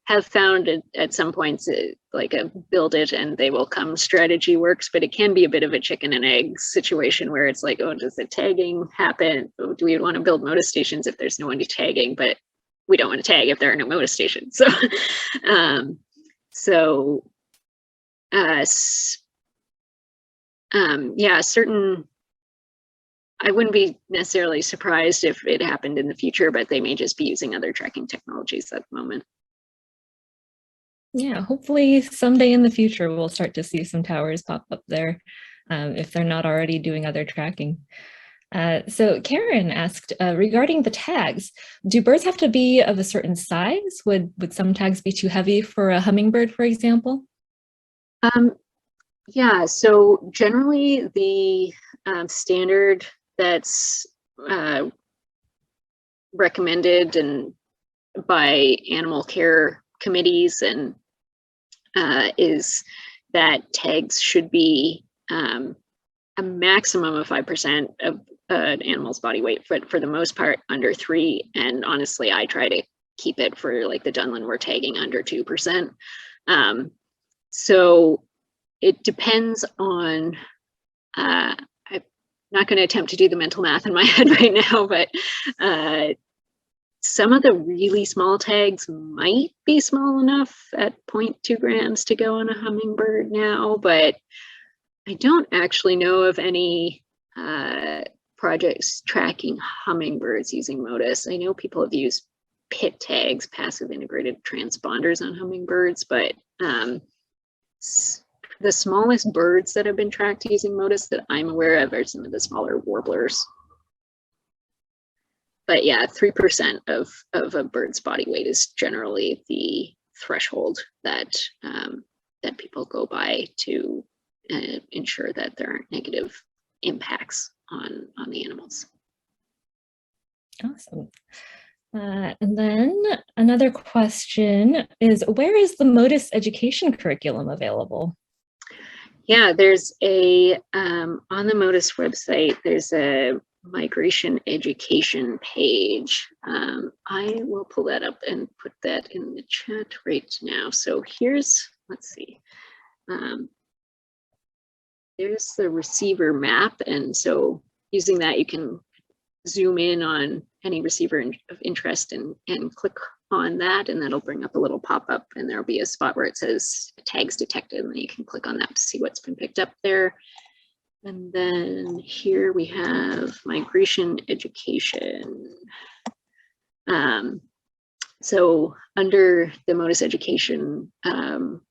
have found at some points like a build it and they will come strategy works, but it can be a bit of a chicken and egg situation where it's like, oh, does the tagging happen? Oh, do we want to build MODIS stations if there's no one to tagging, but we don't want to tag if there are no MODIS stations. So, I wouldn't be necessarily surprised if it happened in the future, but they may just be using other tracking technologies at the moment. Yeah, hopefully someday in the future, we'll start to see some towers pop up there if they're not already doing other tracking. So Karen asked, regarding the tags, do birds have to be of a certain size? Would some tags be too heavy for a hummingbird, for example? Yeah, so generally the standard that's recommended and by animal care committees and is that tags should be a maximum of 5% of an animal's body weight, but for the most part under 3. And honestly, I try to keep it for like the Dunlin we're tagging under 2%. So it depends on, I'm not going to attempt to do the mental math in my head right now, but some of the really small tags might be small enough at 0.2 grams to go on a hummingbird now, but I don't actually know of any projects tracking hummingbirds using MODIS. I know people have used PIT tags, passive integrated transponders on hummingbirds, but the smallest birds that have been tracked using MODIS that I'm aware of are some of the smaller warblers. but yeah, 3% of a bird's body weight is generally the threshold that that people go by to ensure that there aren't negative impacts on the animals. Awesome. And then another question is, where is the MODIS education curriculum available? Yeah, there's a, on the MODIS website, there's a migration education page. I will pull that up and put that in the chat right now. So here's, let's see, there's the receiver map. And so using that, you can zoom in on any receiver of interest and click on that, and that'll bring up a little pop-up, and there'll be a spot where it says tags detected, and then you can click on that to see what's been picked up there. And then here we have migration education. So under the MODIS education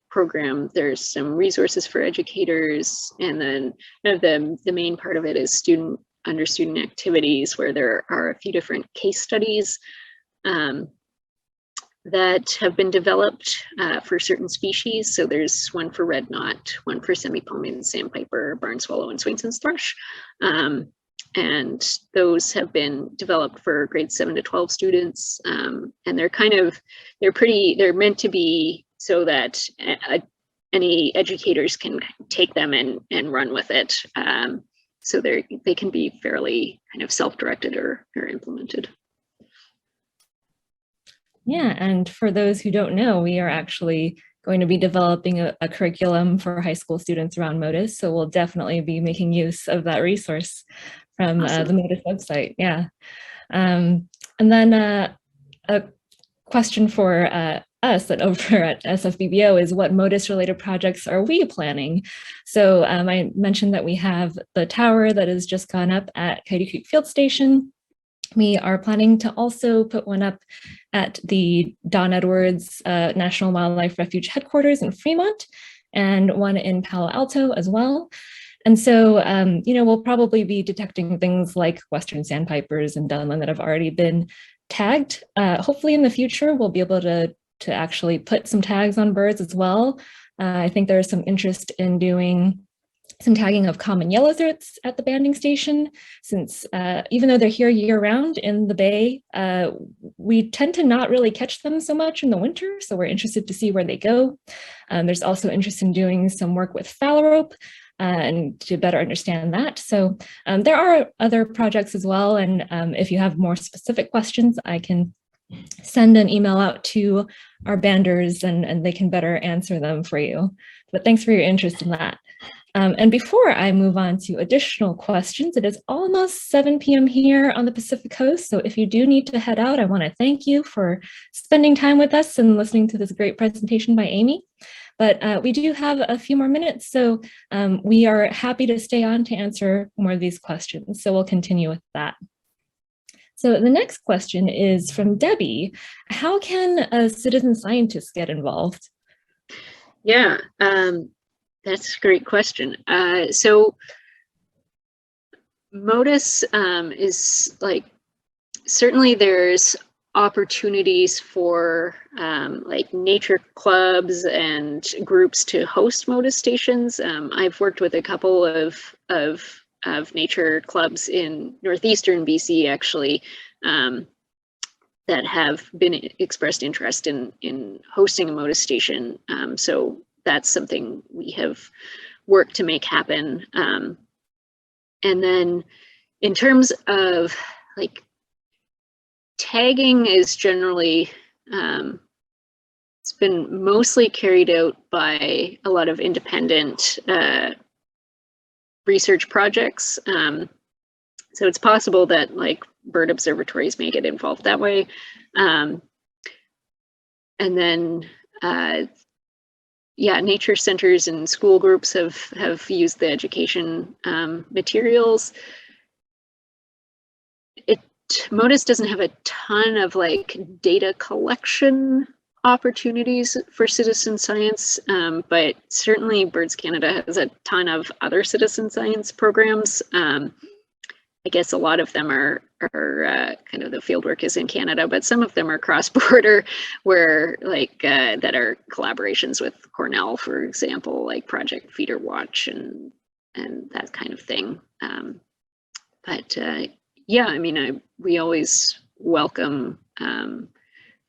program, there's some resources for educators, and then the main part of it is under student activities, where there are a few different case studies that have been developed for certain species. So there's one for red knot, one for semi-palmated sandpiper, barn swallow, and Swainson's thrush. And those have been developed for grades 7 to 12 students. And they're meant to be so that any educators can take them and run with it. So they can be fairly kind of self-directed or implemented. Yeah, and for those who don't know, we are actually going to be developing a curriculum for high school students around MODIS. So we'll definitely be making use of that resource from Awesome. the MODIS website. Yeah. And then a question for us over at SFBBO is, what MODIS related projects are we planning? So I mentioned that we have the tower that has just gone up at Coyote Creek Field Station. We are planning to also put one up at the Don Edwards National Wildlife Refuge headquarters in Fremont, and one in Palo Alto as well. And so, we'll probably be detecting things like Western sandpipers and dunlin that have already been tagged. Hopefully in the future, we'll be able to actually put some tags on birds as well. I think there's some interest in doing some tagging of common yellowthroats at the banding station, since even though they're here year round in the bay, we tend to not really catch them so much in the winter. So we're interested to see where they go. There's also interest in doing some work with phalarope and to better understand that. So there are other projects as well. And if you have more specific questions, I can send an email out to our banders and they can better answer them for you. But thanks for your interest in that. And before I move on to additional questions, it is almost 7 p.m. here on the Pacific Coast. So if you do need to head out, I want to thank you for spending time with us and listening to this great presentation by Amy. But we do have a few more minutes, so we are happy to stay on to answer more of these questions. So we'll continue with that. So the next question is from Debbie. How can citizen scientists get involved? Yeah. That's a great question. So MODIS is certainly there's opportunities for nature clubs and groups to host MODIS stations. I've worked with a couple of nature clubs in northeastern BC actually that have been expressed interest in hosting a MODIS station. So that's something we have worked to make happen. And then in terms of tagging is generally, it's been mostly carried out by a lot of independent research projects. So it's possible that bird observatories may get involved that way. And then, yeah, nature centers and school groups have used the education materials. MODIS doesn't have a ton of data collection opportunities for citizen science, but certainly Birds Canada has a ton of other citizen science programs. I guess a lot of them are kind of the fieldwork is in Canada, but some of them are cross-border, where like that are collaborations with Cornell, for example, like Project Feeder Watch and that kind of thing. But yeah, I mean, we always welcome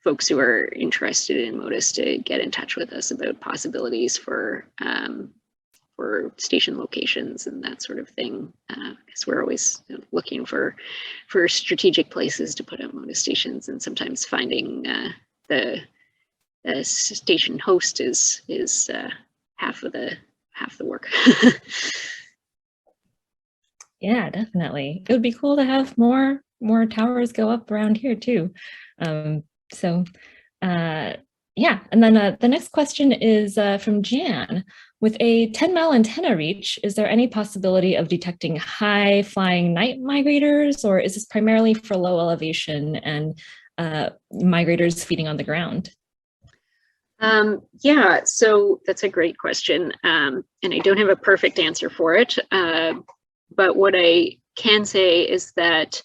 folks who are interested in MODIS to get in touch with us about possibilities for station locations and that sort of thing, because we're always looking for strategic places to put up MODIS stations, and sometimes finding the station host is half the work. Yeah, definitely. It would be cool to have more towers go up around here too. Yeah, and then the next question is from Jan. With a 10-mile antenna reach, is there any possibility of detecting high-flying night migrators, or is this primarily for low elevation and migrators feeding on the ground? Yeah, so that's a great question, and I don't have a perfect answer for it, but what I can say is that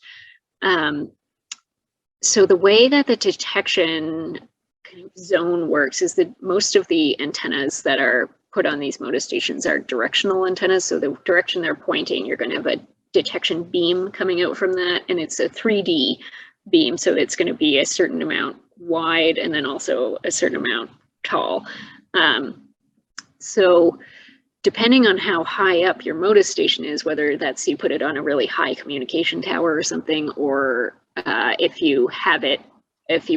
so the way that the detection kind of zone works is that most of the antennas that are put on these MODIS stations are directional antennas. So the direction they're pointing, you're going to have a detection beam coming out from that, and it's a 3D beam, so it's going to be a certain amount wide and then also a certain amount tall. So depending on how high up your MODIS station is, whether that's you put it on a really high communication tower or something, or if you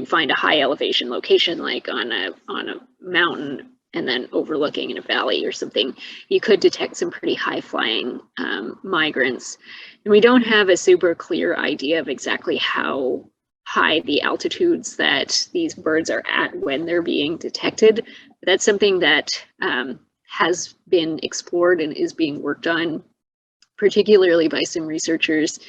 find a high elevation location like on a mountain and then overlooking in a valley or something, you could detect some pretty high flying migrants. And we don't have a super clear idea of exactly how high the altitudes that these birds are at when they're being detected. But that's something that has been explored and is being worked on, particularly by some researchers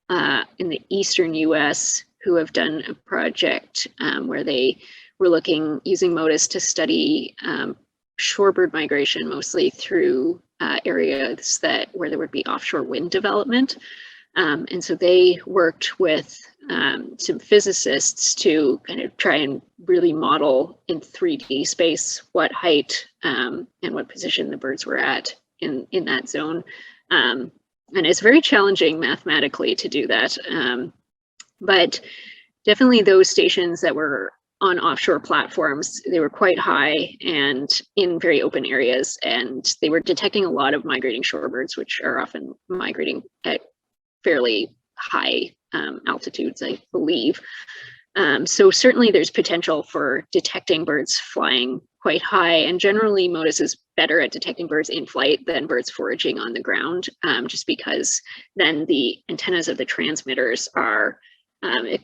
in the eastern US who have done a project where they were using MODIS to study shorebird migration, mostly through areas where there would be offshore wind development. And so they worked with some physicists to kind of try and really model in 3D space what height and what position the birds were at in that zone. And it's very challenging mathematically to do that. But definitely those stations that were on offshore platforms, they were quite high and in very open areas, and they were detecting a lot of migrating shorebirds, which are often migrating at fairly high altitudes, I believe. So certainly there's potential for detecting birds flying quite high, and generally MODIS is better at detecting birds in flight than birds foraging on the ground, just because then the antennas of the transmitters are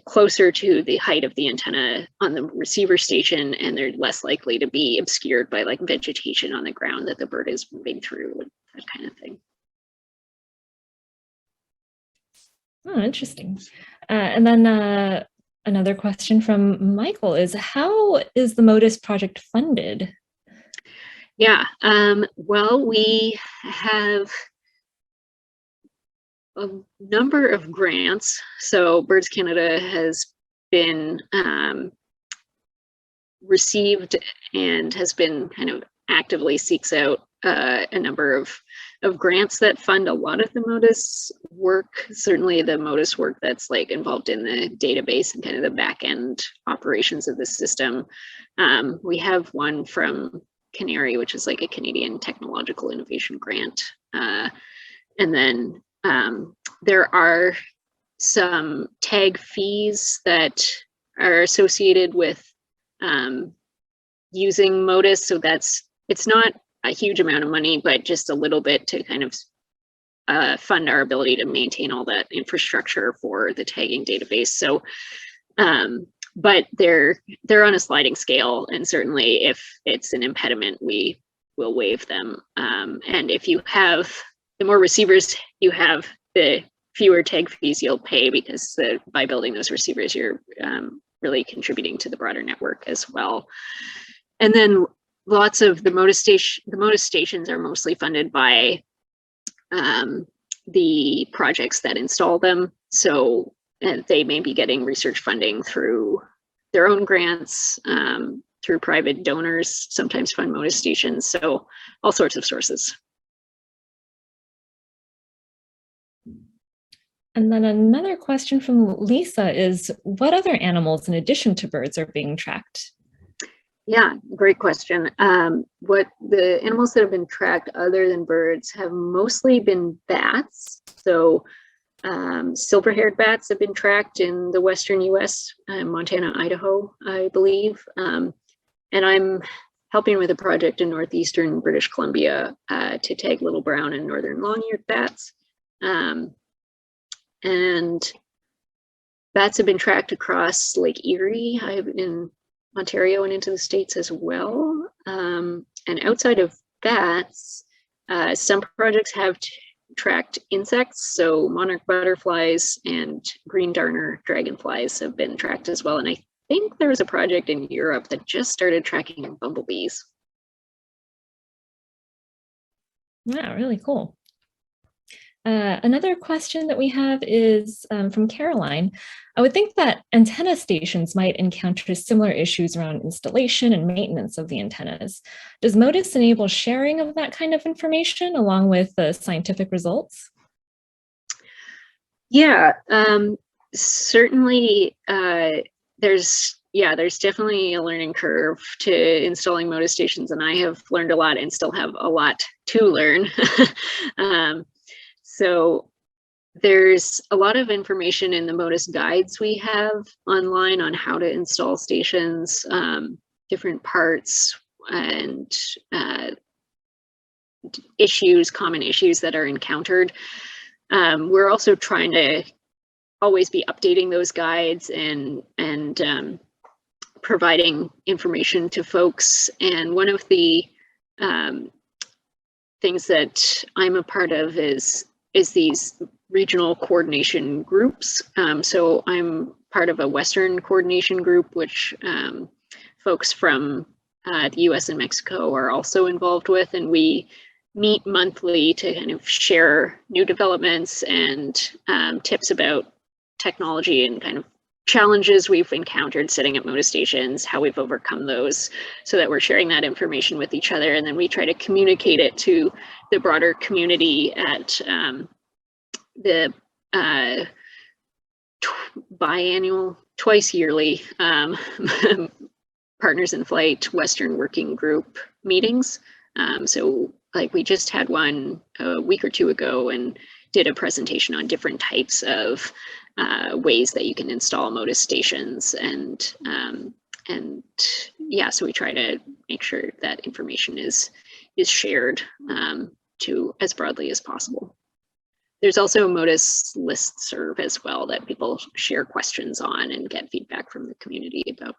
closer to the height of the antenna on the receiver station, and they're less likely to be obscured by like vegetation on the ground that the bird is moving through, and that kind of thing. Oh, interesting. And then another question from Michael is, how is the MODIS project funded? Yeah, well, we have a number of grants. So Birds Canada has been received and has been kind of actively seeks out a number of grants that fund a lot of the MODIS work. Certainly the MODIS work that's like involved in the database and kind of the back end operations of the system. We have one from CANARI, which is like a Canadian Technological Innovation Grant. And then there are some tag fees that are associated with using MODIS. So it's not a huge amount of money, but just a little bit to kind of fund our ability to maintain all that infrastructure for the tagging database. So, but they're on a sliding scale, and certainly if it's an impediment, we will waive them. And if you have, the more receivers you have, the fewer tag fees you'll pay, because by building those receivers, you're really contributing to the broader network as well. And then lots of the MODIS stations are mostly funded by the projects that install them. So they may be getting research funding through their own grants, through private donors, sometimes fund MODIS stations. So all sorts of sources. And then another question from Lisa is, what other animals in addition to birds are being tracked? Yeah, great question. What the animals that have been tracked other than birds have mostly been bats. So silver-haired bats have been tracked in the Western US, Montana, Idaho, I believe. And I'm helping with a project in Northeastern British Columbia to tag little brown and northern long-eared bats. And bats have been tracked across Lake Erie in Ontario and into the States as well. And outside of bats, some projects have tracked insects. So monarch butterflies and green darner dragonflies have been tracked as well. And I think there was a project in Europe that just started tracking bumblebees. Yeah, really cool. Another question that we have is from Caroline. I would think that antenna stations might encounter similar issues around installation and maintenance of the antennas. Does MODIS enable sharing of that kind of information along with the scientific results? Yeah, certainly there's definitely a learning curve to installing MODIS stations, and I have learned a lot and still have a lot to learn. So there's a lot of information in the MODIS guides we have online on how to install stations, different parts and common issues that are encountered. We're also trying to always be updating those guides and providing information to folks. And one of the things that I'm a part of is these regional coordination groups. So I'm part of a Western coordination group, which folks from the US and Mexico are also involved with, and we meet monthly to kind of share new developments and tips about technology and kind of challenges we've encountered setting up MODIS stations, how we've overcome those, so that we're sharing that information with each other. And then we try to communicate it to the broader community at the biannual, twice yearly Partners in Flight Western Working Group meetings. So like we just had one a week or two ago and did a presentation on different types of ways that you can install MODIS stations, and yeah, so we try to make sure that information is shared to as broadly as possible. There's also a MODIS listserv as well that people share questions on and get feedback from the community about.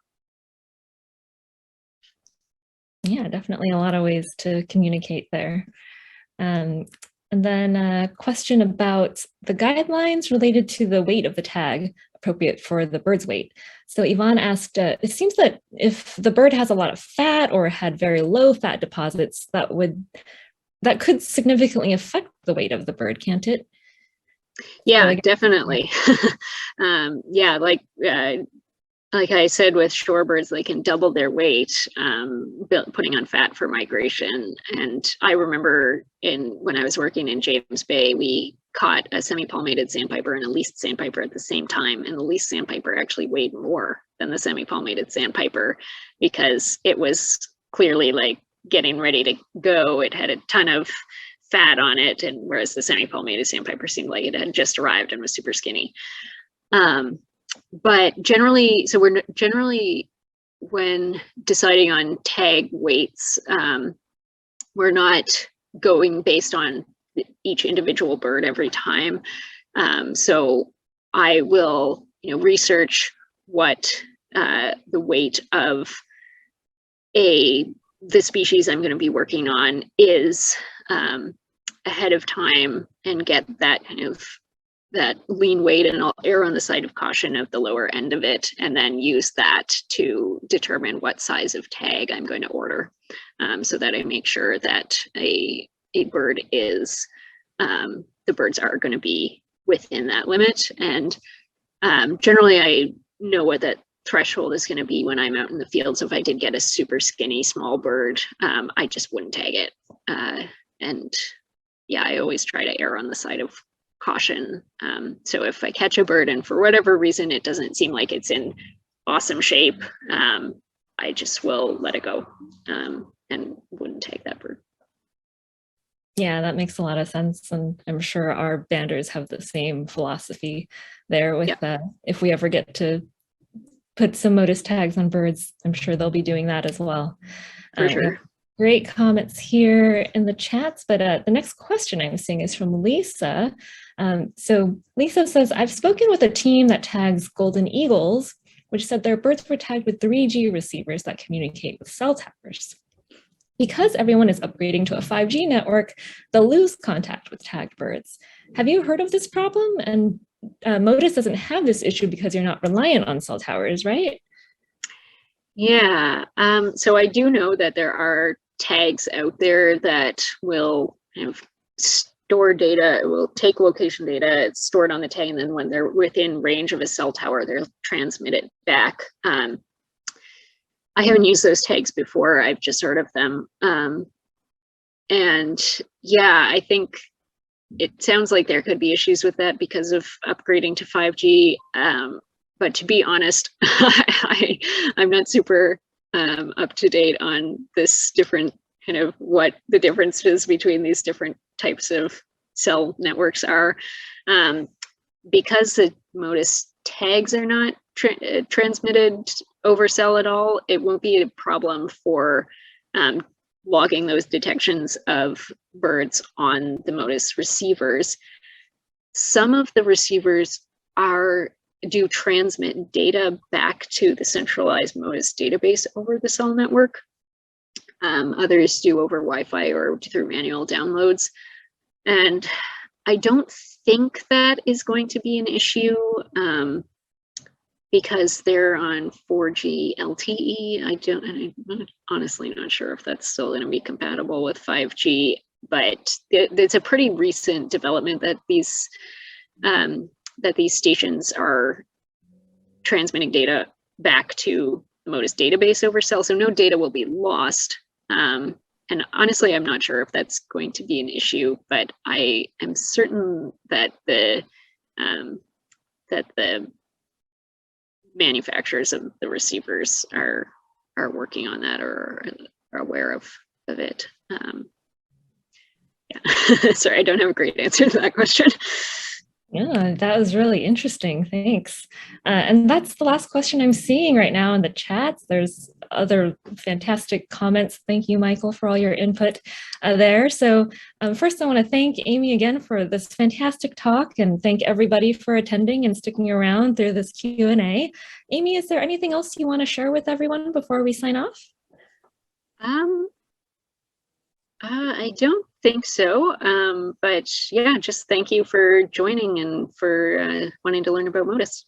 Yeah, definitely a lot of ways to communicate there. And then a question about the guidelines related to the weight of the tag appropriate for the bird's weight. So Yvonne asked, it seems that if the bird has a lot of fat or had very low fat deposits, that could significantly affect the weight of the bird, can't it? Yeah, definitely. Yeah, like I said, with shorebirds, they can double their weight putting on fat for migration. And I remember when I was working in James Bay, we caught a semi-palmated sandpiper and a least sandpiper at the same time. And the least sandpiper actually weighed more than the semi-palmated sandpiper because it was clearly like getting ready to go. It had a ton of fat on it, and whereas the semi-palmated sandpiper seemed like it had just arrived and was super skinny. But generally, so we're generally, when deciding on tag weights, we're not going based on each individual bird every time. So I will, research what the weight of the species I'm going to be working on is ahead of time and get that kind of that lean weight, and I'll err on the side of caution of the lower end of it, and then use that to determine what size of tag I'm going to order, so that I make sure that a bird is the birds are going to be within that limit. And generally, I know what that threshold is going to be when I'm out in the field. So if I did get a super skinny small bird, I just wouldn't tag it. And yeah, I always try to err on the side of caution. So if I catch a bird and for whatever reason it doesn't seem like it's in awesome shape, I just will let it go and wouldn't tag that bird. Yeah, that makes a lot of sense. And I'm sure our banders have the same philosophy there with if we ever get to put some Motus tags on birds, I'm sure they'll be doing that as well. For sure. Great comments here in the chats, but the next question I'm seeing is from Lisa. So Lisa says, I've spoken with a team that tags golden eagles, which said their birds were tagged with 3G receivers that communicate with cell towers. Because everyone is upgrading to a 5G network, they'll lose contact with tagged birds. Have you heard of this problem? And Motus doesn't have this issue because you're not reliant on cell towers, right? Yeah, so I do know that there are tags out there that will kind of store data, it will take location data, it's stored on the tag, and then when they're within range of a cell tower, they'll transmit it back. I haven't used those tags before, I've just heard of them. And yeah, I think it sounds like there could be issues with that because of upgrading to 5G. But to be honest, I'm not super up to date on this different kind of what the differences between these different types of cell networks are. Because the Motus tags are not transmitted over cell at all, it won't be a problem for logging those detections of birds on the Motus receivers. Some of the receivers do transmit data back to the centralized Motus database over the cell network. Others do over Wi-Fi or through manual downloads. And I don't think that is going to be an issue because they're on 4G LTE. I'm honestly not sure if that's still going to be compatible with 5G, but it's a pretty recent development that these stations are transmitting data back to the Motus database over cell, so no data will be lost. And honestly, I'm not sure if that's going to be an issue, but I am certain that the manufacturers of the receivers are working on that or are aware of it. Yeah, sorry, I don't have a great answer to that question. Yeah, that was really interesting. Thanks. And that's the last question I'm seeing right now in the chats. There's other fantastic comments. Thank you, Michael, for all your input there. So first, I want to thank Amy again for this fantastic talk and thank everybody for attending and sticking around through this Q&A. Amy, is there anything else you want to share with everyone before we sign off? I don't think so, but yeah, just thank you for joining and for wanting to learn about Motus.